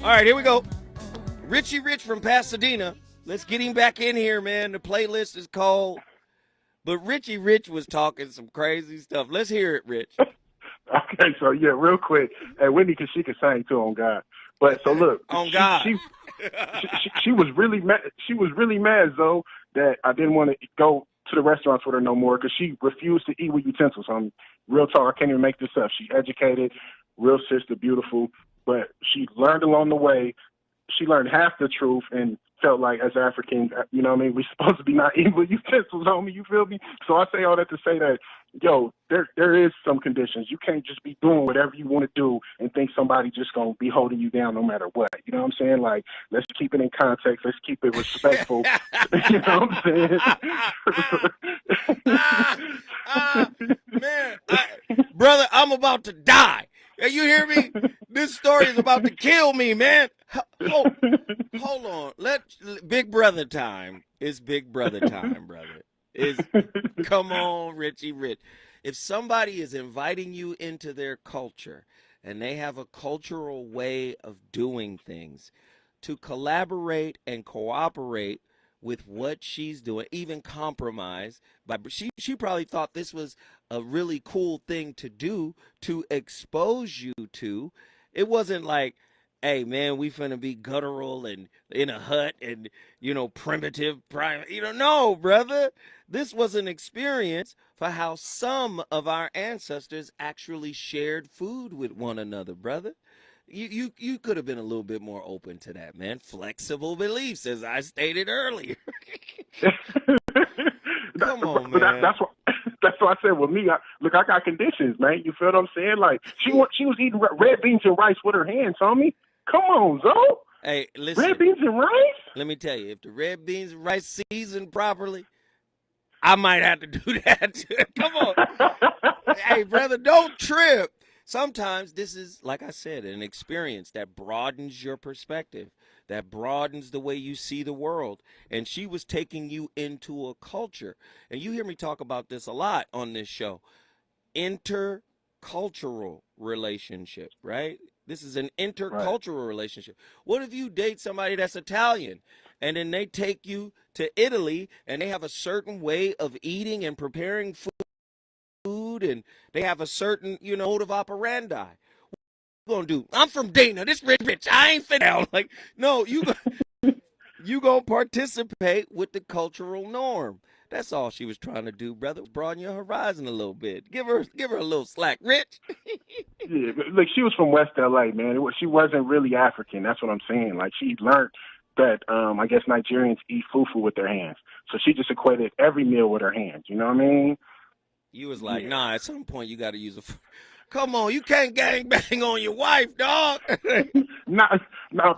All right, here we go. Richie Rich from Pasadena. Let's get him back in here, man. The playlist is cold. But Richie Rich was talking some crazy stuff. Let's hear it, Rich. Okay, so yeah, real quick. Hey, Whitney, cause she can sing too on God. But so look, on God, she was really mad. She was really mad, Zoe, that I didn't want to go to the restaurants with her no more because she refused to eat with utensils. Real talk, I can't even make this up. She educated, real sister, beautiful, but she learned along the way. She learned half the truth and felt like as Africans, you know what I mean, we're supposed to be not eating with utensils, homie, you feel me? So I say all that to say that, yo, there is some conditions. You can't just be doing whatever you want to do and think somebody just going to be holding you down no matter what. You know what I'm saying? Like, let's keep it in context. Let's keep it respectful. You know what I'm saying? Man, brother, I'm about to die. You hear me? This story is about to kill me, man. Hold on. Big brother time. It's big brother time, brother. Come on, Richie Rich. If somebody is inviting you into their culture and they have a cultural way of doing things, to collaborate and cooperate with what she's doing, even compromise. But she probably thought this was a really cool thing to do to expose you to. It wasn't like, hey, man, we finna be guttural and in a hut and, primitive, private. No, brother. This was an experience for how some of our ancestors actually shared food with one another, brother. You could have been a little bit more open to that, man. Flexible beliefs, as I stated earlier. Come on, man. That's why I said with me, I got conditions, man. You feel what I'm saying? Like she was eating red beans and rice with her hands, homie. Come on, Zoe. Hey, listen. Red beans and rice? Let me tell you, if the red beans and rice seasoned properly, I might have to do that. Come on. Hey, brother, don't trip. Sometimes this is, like I said, an experience that broadens your perspective, that broadens the way you see the world. And she was taking you into a culture. And you hear me talk about this a lot on this show. Intercultural relationship, right? This is an intercultural relationship. What if you date somebody that's Italian and then they take you to Italy and they have a certain way of eating and preparing food and they have a certain, mode of operandi? What you gonna do? I'm from Dana. This rich. I ain't fit out. Like, no, you gonna participate with the cultural norm. That's all she was trying to do, brother. Broaden your horizon a little bit. Give her a little slack, Rich. Yeah, like she was from West LA, man. She wasn't really African. That's what I'm saying. Like she learned that I guess Nigerians eat fufu with their hands. So she just equated every meal with her hands. You know what I mean? You was like, nah, at some point you got to use a... Come on, you can't gangbang on your wife, dog. No,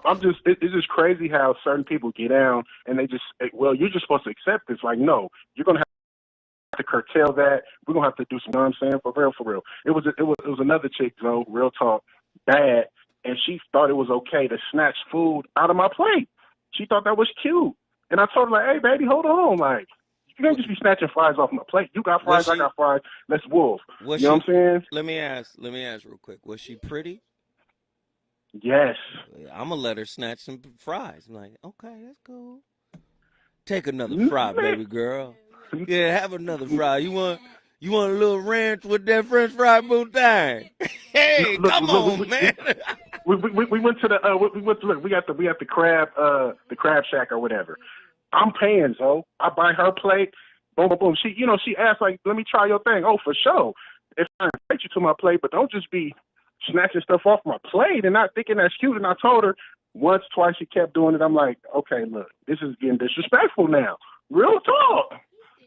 I'm just, it's just crazy how certain people get down and they just, well, you're just supposed to accept this. Like, no, you're going to have to curtail that. We're going to have to do some, you know what I'm saying? For real. It was another chick, though, real talk, bad, and she thought it was okay to snatch food out of my plate. She thought that was cute. And I told her, like, hey, baby, hold on, like, you can't just be snatching fries off my plate. You got fries, I got fries. Let's wolf. You know what I'm saying? Let me ask real quick. Was she pretty? Yes. I'm going to let her snatch some fries. I'm like, okay, that's cool. Take another fry, baby girl. Yeah, have another fry. You want a little ranch with that French fry boutin? Hey, come on, man. We went to we got the crab shack or whatever. I'm paying, Zoe. I buy her plate. Boom, boom, boom. She asked, like, let me try your thing. Oh, for sure. If I invite you to my plate, but don't just be snatching stuff off my plate and not thinking that's cute. And I told her once, twice, she kept doing it. I'm like, okay, look, this is getting disrespectful now. Real talk.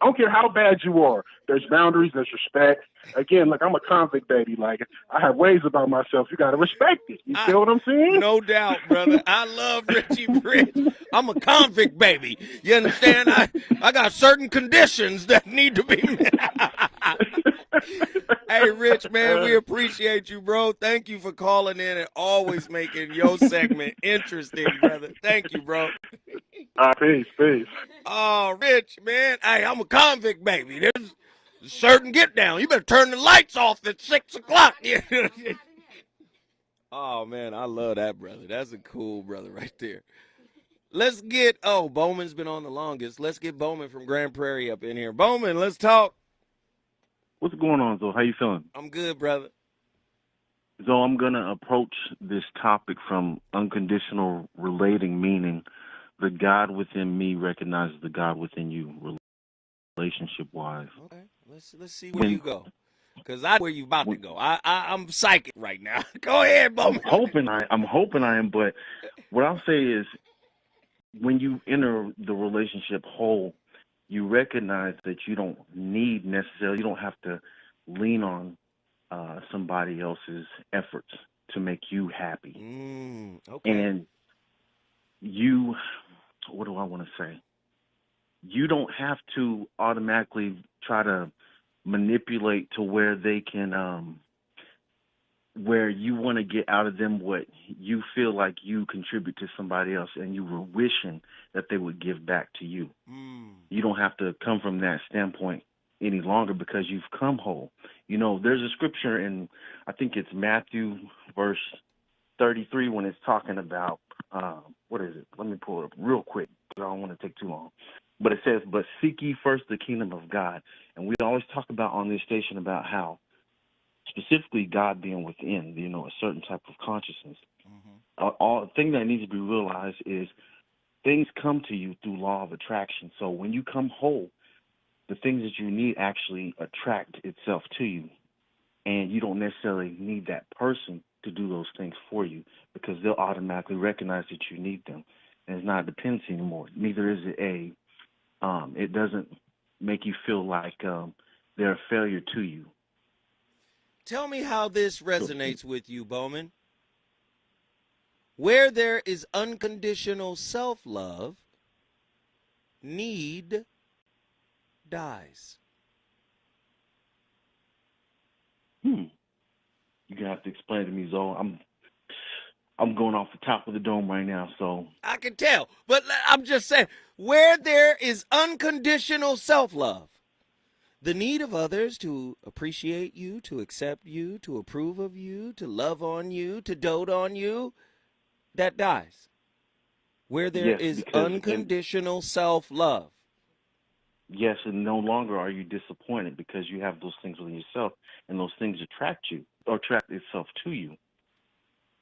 I don't care how bad you are. There's boundaries. There's respect. Again, like, I'm a convict, baby. Like, I have ways about myself. You got to respect it. You feel what I'm saying? No doubt, brother. I love Richie Rich. I'm a convict, baby. You understand? I got certain conditions that need to be met. Hey, Rich, man, we appreciate you, bro. Thank you for calling in and always making your segment interesting, brother. Thank you, bro. Peace. Oh, Rich, man. Hey, I'm a convict, baby. There's a certain get down. You better turn the lights off at 6 o'clock. Oh, man, I love that brother. That's a cool brother right there. Let's get, Bowman's been on the longest. Let's get Bowman from Grand Prairie up in here. Bowman, let's talk. What's going on, Zoe? How you feeling? I'm good, brother. Zoe, I'm going to approach this topic from unconditional relating, meaning the God within me recognizes the God within you, relationship-wise. Okay, let's see where you go. Because I know where you about to go. I'm psychic right now. Go ahead, Bowman. I'm hoping I am, but what I'll say is when you enter the relationship whole, you recognize that you don't need necessarily, you don't have to lean on somebody else's efforts to make you happy. Okay. And you, what do I want to say? You don't have to automatically try to manipulate to where they can, where you want to get out of them what you feel like you contribute to somebody else and you were wishing that they would give back to you. You don't have to come from that standpoint any longer because you've come whole. You know, there's a scripture in, I think it's Matthew verse 33 when it's talking about, what is it? Let me pull it up real quick. I don't want to take too long. But it says, but seek ye first the kingdom of God. And we always talk about on this station about how specifically God being within, you know, a certain type of consciousness. The thing that needs to be realized is things come to you through law of attraction. So when you come whole, the things that you need actually attract itself to you. And you don't necessarily need that person to do those things for you because they'll automatically recognize that you need them. And it's not a dependency anymore. Neither is it it doesn't make you feel like they're a failure to you. Tell me how this resonates with you, Bowman. Where there is unconditional self-love, need dies. You're gonna have to explain to me, Zoe. I'm going off the top of the dome right now, so I can tell, but I'm just saying, where there is unconditional self-love, the need of others to appreciate you, to accept you, to approve of you, to love on you, to dote on you, that dies. Where there is unconditional self-love. Yes, and no longer are you disappointed because you have those things within yourself, and those things attract you, or attract itself to you,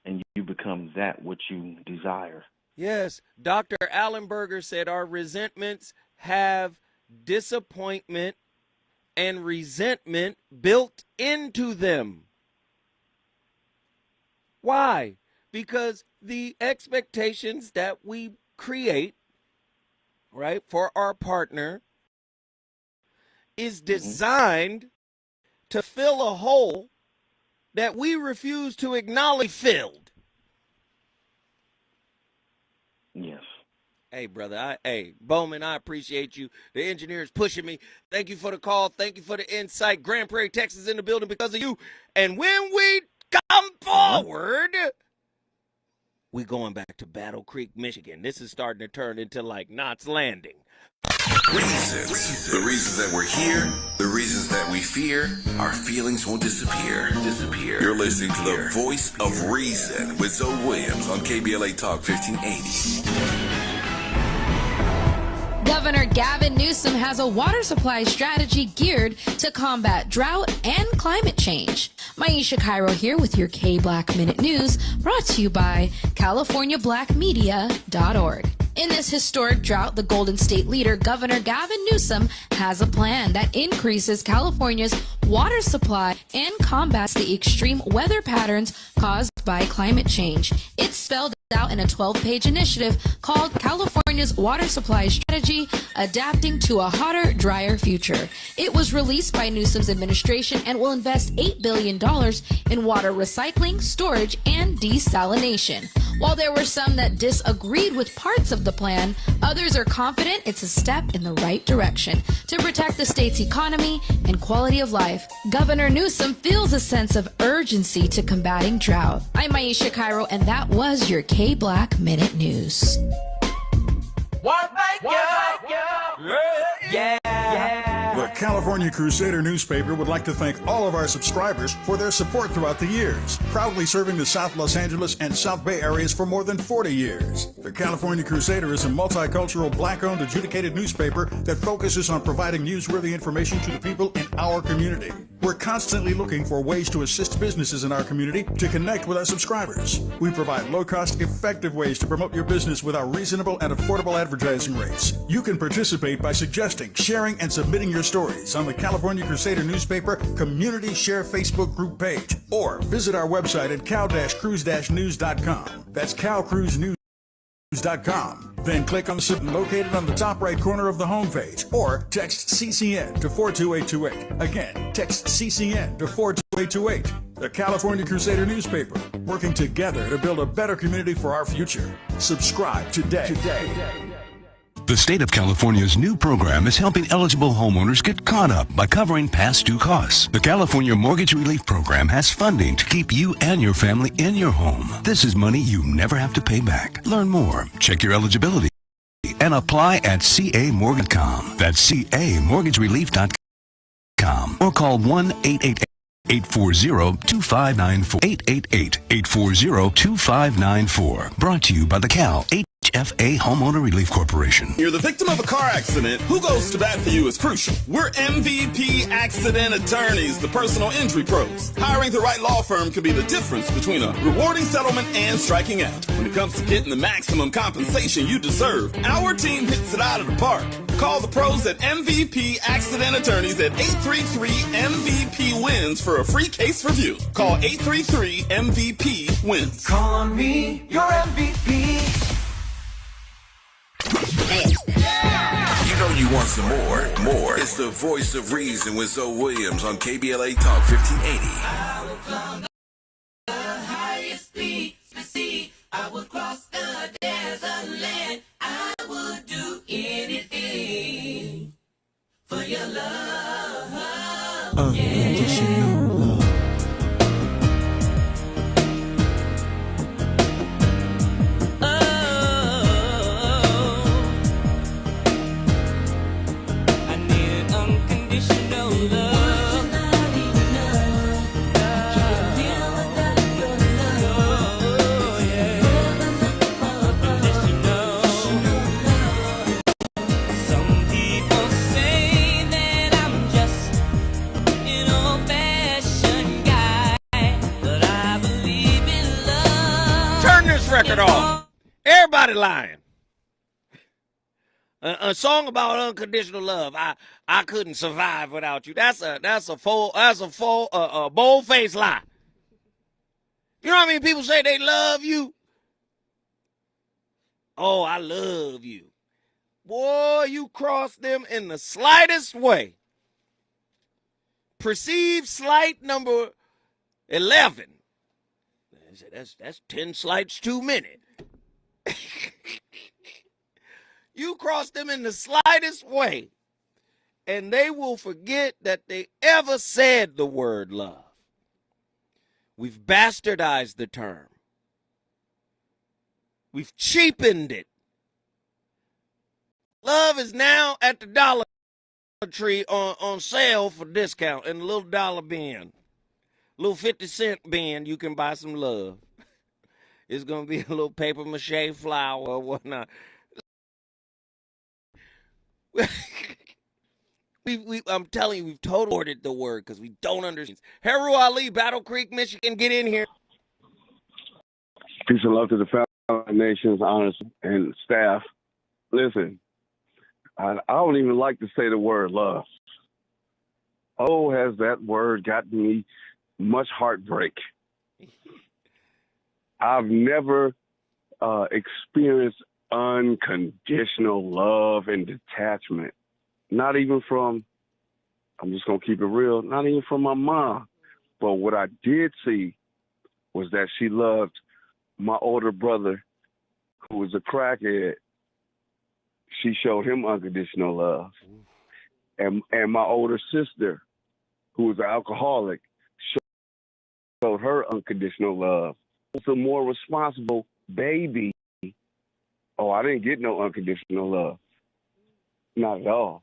and you become that which you desire. Yes, Dr. Allenberger said our resentments have disappointment and resentment built into them. Why? Because the expectations that we create, right, for our partner is designed to fill a hole that we refuse to acknowledge filled. Yes. Hey, brother. Bowman, I appreciate you. The engineer is pushing me. Thank you for the call. Thank you for the insight. Grand Prairie, Texas in the building because of you. And when we come forward, we going back to Battle Creek, Michigan. This is starting to turn into like Knots Landing. Reasons. The reasons that we're here, the reasons that we fear, our feelings won't disappear. You're listening to the voice of reason with Zoe Williams on Kbla Talk 1580. Governor Gavin Newsom has a water supply strategy geared to combat drought and climate change. Maisha Cairo here with your K-Black Minute News, brought to you by CaliforniaBlackMedia.org. In this historic drought, the Golden State leader, Governor Gavin Newsom, has a plan that increases California's water supply and combats the extreme weather patterns caused by climate change. It's spelled out in a 12-page initiative called California's Water Supply Strategy, Adapting to a Hotter, Drier Future. It was released by Newsom's administration and will invest $8 billion in water recycling, storage, and desalination. While there were some that disagreed with parts of the plan, others are confident it's a step in the right direction to protect the state's economy and quality of life. Governor Newsom feels a sense of urgency to combating drought. I'm Maisha Cairo, and that was your K-Black Minute News. What make you? Yeah. We're California Crusader newspaper would like to thank all of our subscribers for their support throughout the years, proudly serving the South Los Angeles and South Bay areas for more than 40 years. The California Crusader is a multicultural, black-owned, adjudicated newspaper that focuses on providing newsworthy information to the people in our community. We're constantly looking for ways to assist businesses in our community to connect with our subscribers. We provide low-cost, effective ways to promote your business with our reasonable and affordable advertising rates. You can participate by suggesting, sharing, and submitting your stories on the California Crusader newspaper Community Share Facebook group page, or visit our website at cal-cruise-news.com. That's calcruisenews.com. Then click on the button located on the top right corner of the homepage, or text CCN to 42828. Again, text CCN to 42828. The California Crusader newspaper, working together to build a better community for our future. Subscribe today. The state of California's new program is helping eligible homeowners get caught up by covering past due costs. The California Mortgage Relief Program has funding to keep you and your family in your home. This is money you never have to pay back. Learn more, check your eligibility, and apply at camortgage.com. That's camortgagerelief.com. Or call 1-888-840-2594. 888-840-2594. Brought to you by the Cal HFA Homeowner Relief Corporation. You're the victim of a car accident. Who goes to bat for you is crucial. We're MVP Accident Attorneys, the personal injury pros. Hiring the right law firm can be the difference between a rewarding settlement and striking out. When it comes to getting the maximum compensation you deserve, our team hits it out of the park. Call the pros at MVP Accident Attorneys at 833-MVP-WINS for a free case review. Call 833-MVP-WINS. Call on me, your MVP. You know you want some more. It's the voice of reason with Zoe Williams on KBLA Talk 1580. I would cross the desert land. I would do anything for your love. Yeah. Record off. Everybody lying. A song about unconditional love. I couldn't survive without you. That's a bold-faced lie. You know how many people say they love you? Oh, I love you. Boy, you cross them in the slightest way. Perceived slight number 11. That's 10 slights too many. You cross them in the slightest way, and they will forget that they ever said the word love. We've bastardized the term. We've cheapened it. Love is now at the Dollar Tree on sale for discount in a little dollar bin. Little 50-cent bin, you can buy some love. It's going to be a little paper mache flower or whatnot. I'm telling you, we've totally ordered the word because we don't understand. Heru Ali, Battle Creek, Michigan, get in here. Peace and love to the fellow nations, honors, and staff. Listen, I don't even like to say the word love. Oh, has that word gotten me much heartbreak. I've never experienced unconditional love and detachment. Not even from, I'm just going to keep it real, not even from my mom. But what I did see was that she loved my older brother, who was a crackhead. She showed him unconditional love. And my older sister, who was an alcoholic, showed her unconditional love. It's a more responsible baby. Oh, I didn't get no unconditional love. Not at all.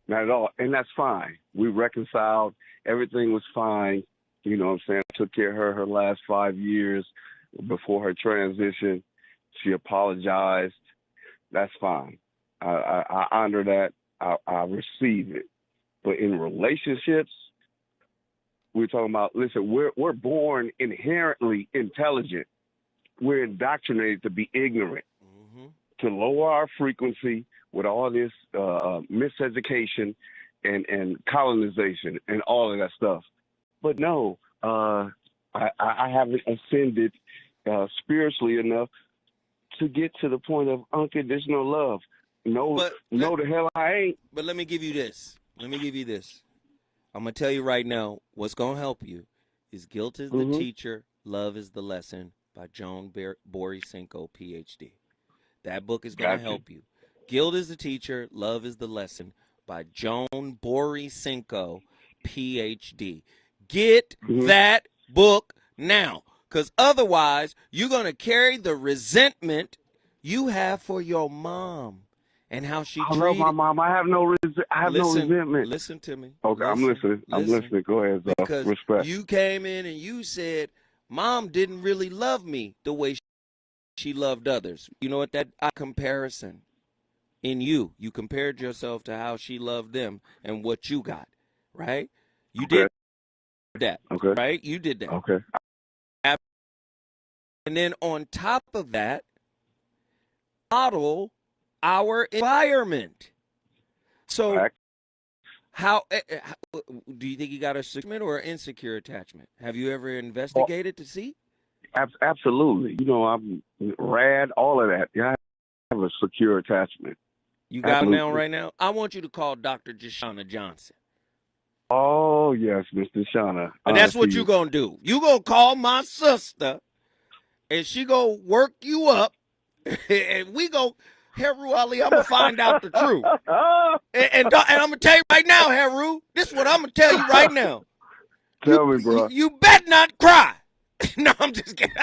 Not at all. And that's fine. We reconciled. Everything was fine. You know what I'm saying? I took care of her last 5 years before her transition. She apologized. That's fine. I honor that. I receive it. But in relationships, we're talking about, listen, we're born inherently intelligent. We're indoctrinated to be ignorant, to lower our frequency with all this miseducation and colonization and all of that stuff. But no, I haven't ascended spiritually enough to get to the point of unconditional love. No, the hell I ain't. But let me give you this. I'm going to tell you right now, what's going to help you is Guilt is the Teacher, Love is the Lesson by Joan Borysenko, Ph.D. That book is going to help you. Guilt is the Teacher, Love is the Lesson by Joan Borysenko, Ph.D. Get that book now, because otherwise you're going to carry the resentment you have for your mom and how she treated. I love my mom. I have no resentment. Listen to me. Okay, I'm listening. I'm listening. Go ahead, Zoe. Because Respect. you came in and you said, Mom didn't really love me the way she loved others. You know what? That comparison in you compared yourself to how she loved them and what you got, right? You did that, right? You did that. Okay. And then on top of that, model our environment. So how do you think you got a secure or an insecure attachment? Have you ever investigated to see? Absolutely. You know, I'm rad, all of that. Yeah, I have a secure attachment. You got him now right now? I want you to call Dr. Jashana Johnson. Oh, yes, Mr. Shauna. And that's what you're going to do. You're going to call my sister, and she going to work you up, and we go, Heru Ali, I'm going to find out the truth. And I'm going to tell you right now, Heru, this is what I'm going to tell you right now. Tell me, bro. You better not cry. No, I'm just kidding.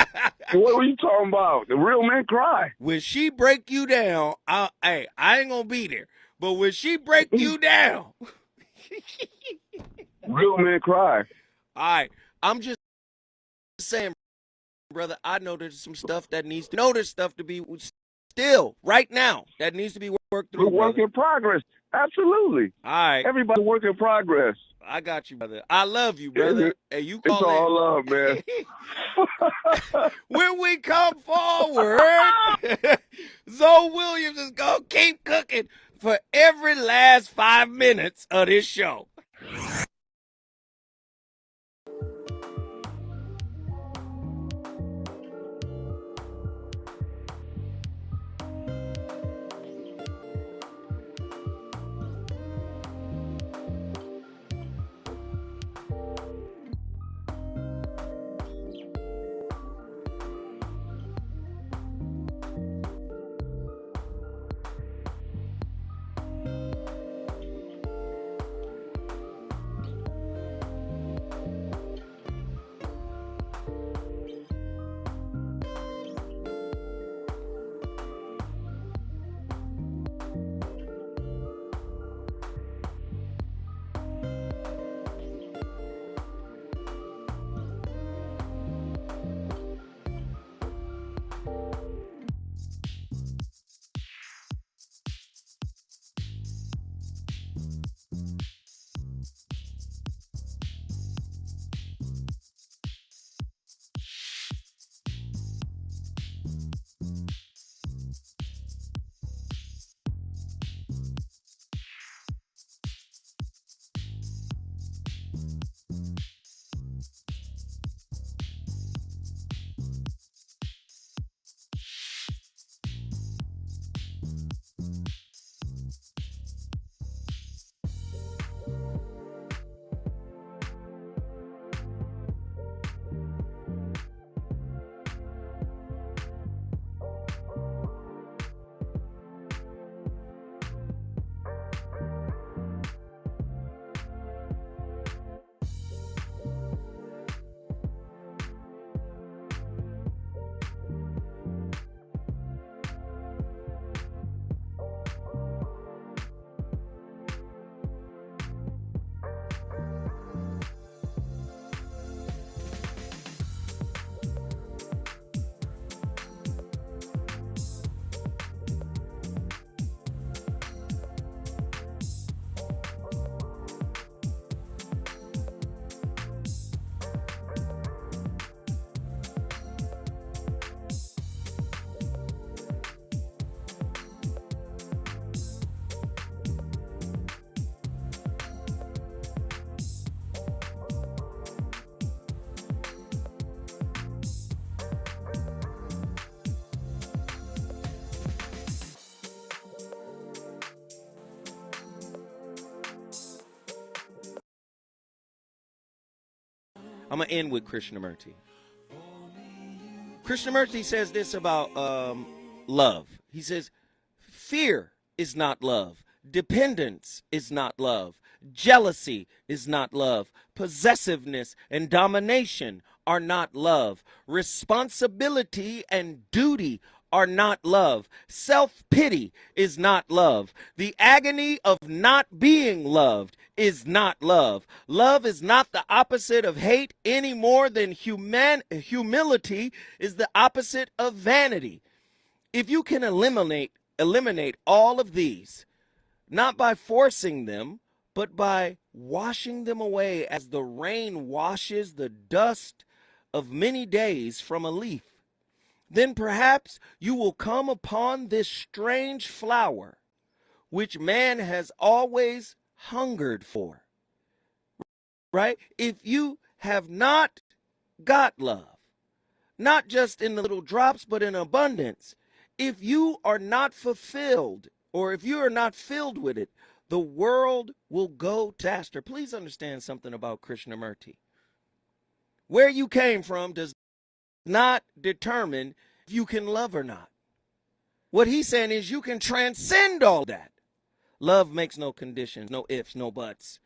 What were you talking about? The real men cry. When she break you down, I ain't going to be there. But when she break you down. Real men cry. All right. I'm just saying, brother, I know there's some stuff that needs to know. There's stuff to be still right now that needs to be worked through. We're work in progress. Absolutely. All right. Everybody work in progress. I got you, brother. I love you, brother. And you call it's all love, man. When we come forward, Zoe Williams is going to keep cooking for every last 5 minutes of this show. I'm going to end with Krishnamurti. Krishnamurti says this about love. He says, fear is not love. Dependence is not love. Jealousy is not love. Possessiveness and domination are not love. Responsibility and duty are not love. Self-pity is not love. The agony of not being loved is not love. Love is not the opposite of hate any more than humility is the opposite of vanity. If you can eliminate all of these, not by forcing them, but by washing them away as the rain washes the dust of many days from a leaf, then perhaps you will come upon this strange flower which man has always hungered for. Right? If you have not got love, not just in the little drops, but in abundance, if you are not fulfilled, or if you are not filled with it, the world will go disaster. Please understand something about Krishnamurti. Where you came from does not determine if you can love or not. What he's saying is you can transcend all that. Love makes no conditions, no ifs, no buts.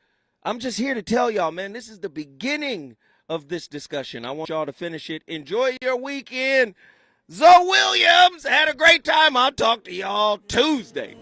I'm just here to tell y'all, man, this is the beginning of this discussion. I want y'all to finish it. Enjoy your weekend. Zoe Williams, had a great time. I'll talk to y'all Tuesday.